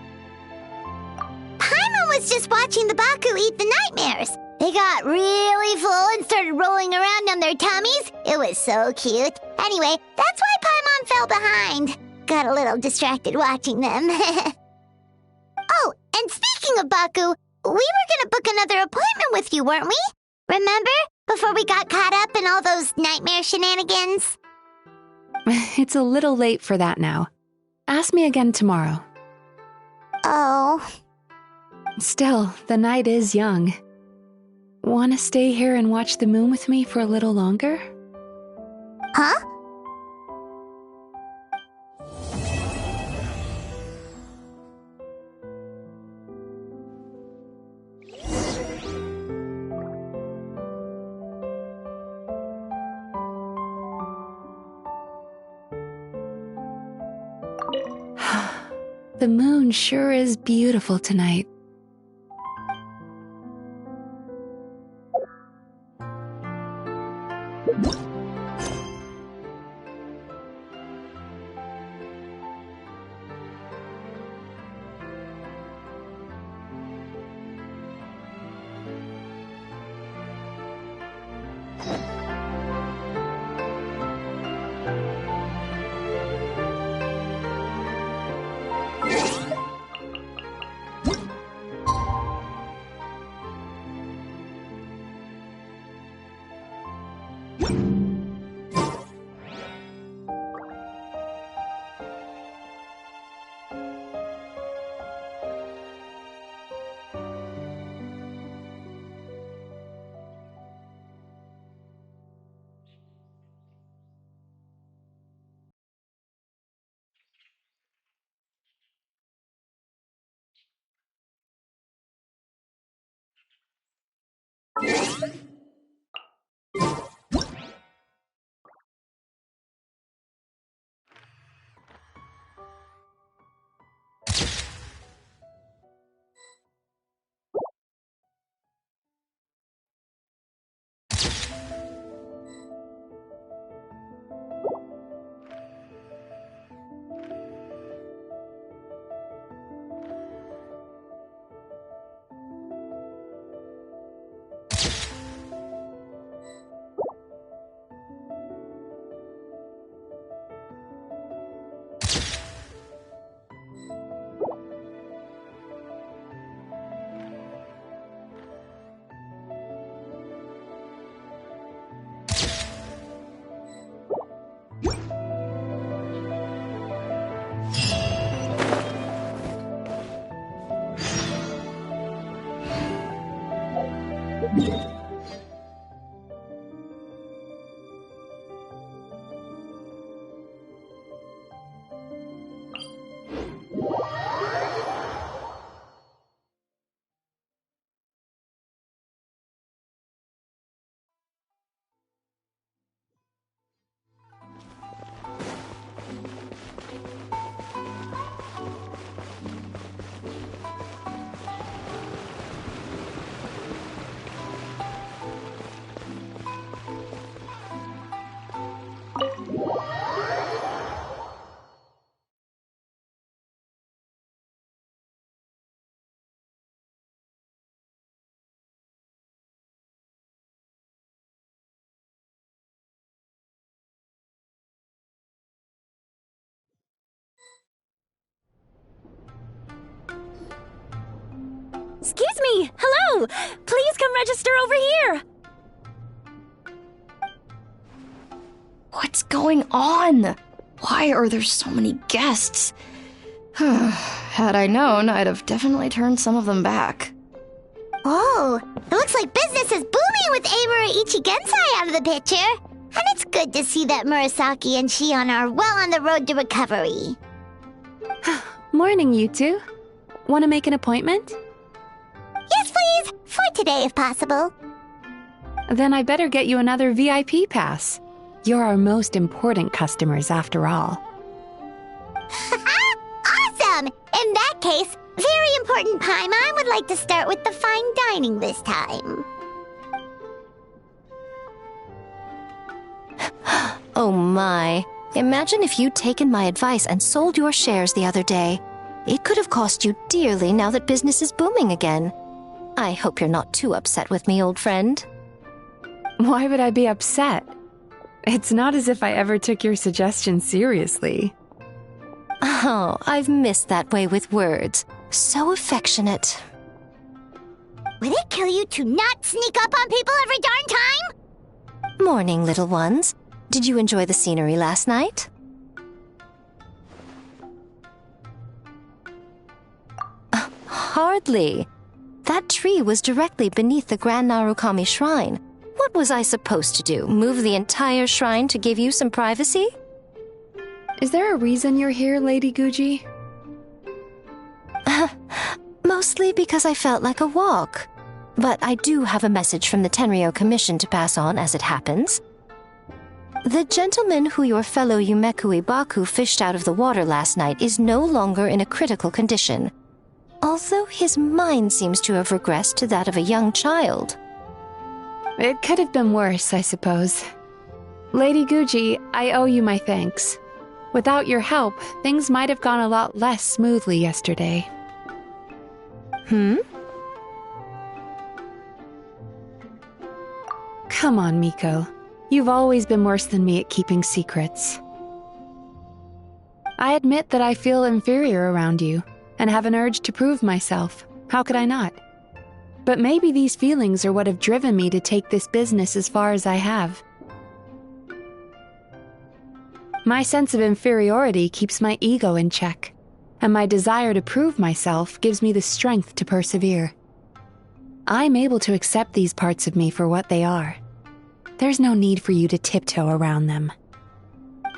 Paimon was just watching the Baku eat the nightmares. They got really full and started rolling around on their tummies. It was so cute. Anyway, that's why Paimon fell behind. Got a little distracted watching them. Oh, and speaking of Baku, we were gonna book another appointment with you, weren't we? Remember? Before we got caught up in all those nightmare shenanigans? It's a little late for that now. Ask me again tomorrow. Oh. Still, the night is young. Want to stay here and watch the moon with me for a little longer? Huh? The moon sure is beautiful tonight. Excuse me! Hello! Please come register over here! What's going on? Why are there so many guests? Had I known, I'd have definitely turned some of them back. Oh, it looks like business is booming with Amura Ichigensai out of the picture. And it's good to see that Murasaki and Shion are well on the road to recovery. Morning, you two. Want to make an appointment? Yes, please. For today, if possible. Then I better get you another VIP pass. You're our most important customers, after all. Awesome! In that case, very important Paimon would like to start with the fine dining this time. Oh my. Imagine if you'd taken my advice and sold your shares the other day. It could have cost you dearly now that business is booming again. I hope you're not too upset with me, old friend. Why would I be upset? It's not as if I ever took your suggestion seriously. Oh, I've missed that way with words. So affectionate. Would it kill you to not sneak up on people every darn time? Morning, little ones. Did you enjoy the scenery last night? Hardly. That tree was directly beneath the Grand Narukami Shrine. What was I supposed to do? Move the entire shrine to give you some privacy? Is there a reason you're here, Lady Guji? Mostly because I felt like a walk. But I do have a message from the Tenryo Commission to pass on as it happens. The gentleman who your fellow Yumekui Baku fished out of the water last night is no longer in a critical condition, although his mind seems to have regressed to that of a young child. It could have been worse, I suppose. Lady Guji, I owe you my thanks. Without your help, things might have gone a lot less smoothly yesterday. Come on, Miko. You've always been worse than me at keeping secrets. I admit that I feel inferior around you, and have an urge to prove myself. How could I not? But maybe these feelings are what have driven me to take this business as far as I have. My sense of inferiority keeps my ego in check, and my desire to prove myself gives me the strength to persevere. I'm able to accept these parts of me for what they are. There's no need for you to tiptoe around them.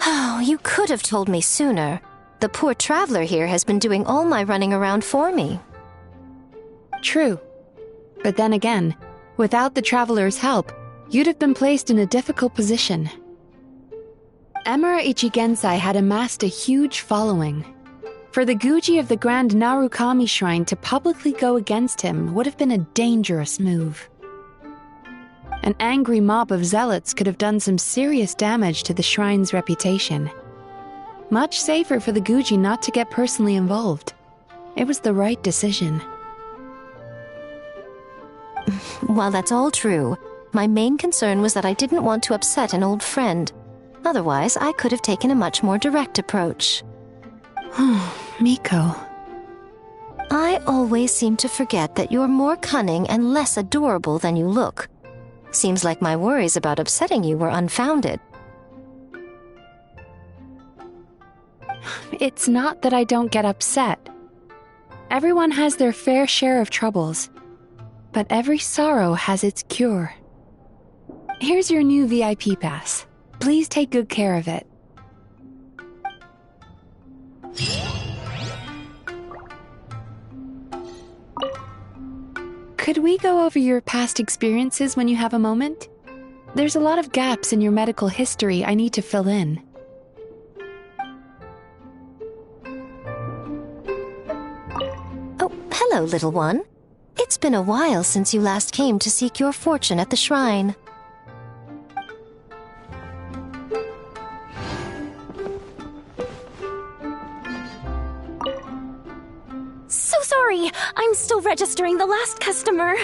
Oh, you could have told me sooner. The poor traveler here has been doing all my running around for me. True. But then again, without the traveler's help, you'd have been placed in a difficult position. Emura Ichigensai had amassed a huge following. For the Guji of the Grand Narukami Shrine to publicly go against him would have been a dangerous move. An angry mob of zealots could have done some serious damage to the shrine's reputation. Much safer for the Guji not to get personally involved. It was the right decision. While that's all true, my main concern was that I didn't want to upset an old friend. Otherwise, I could have taken a much more direct approach. Miko. I always seem to forget that you're more cunning and less adorable than you look. Seems like my worries about upsetting you were unfounded. It's not that I don't get upset. Everyone has their fair share of troubles, but every sorrow has its cure. Here's your new VIP pass. Please take good care of it. Could we go over your past experiences when you have a moment? There's a lot of gaps in your medical history I need to fill in. Oh, hello, little one. It's been a while since you last came to seek your fortune at the shrine. So sorry! I'm still registering the last customer.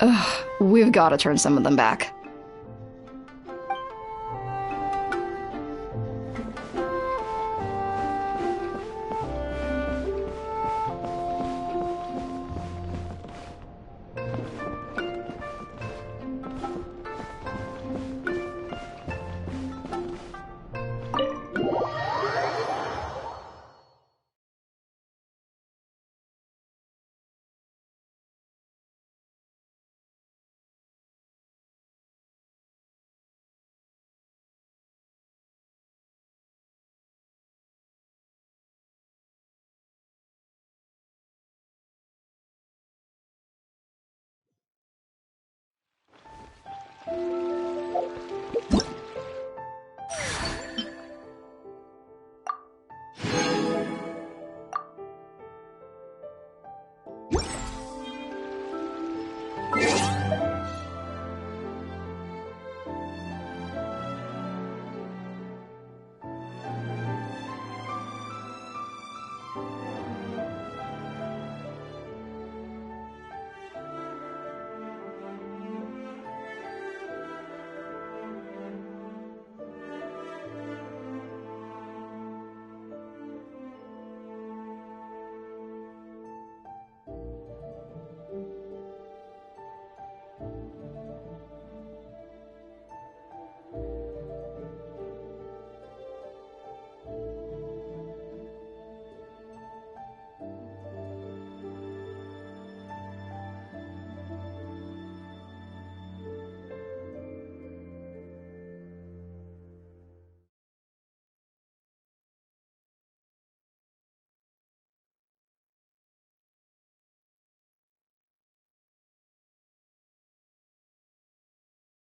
Ugh, we've got to turn some of them back.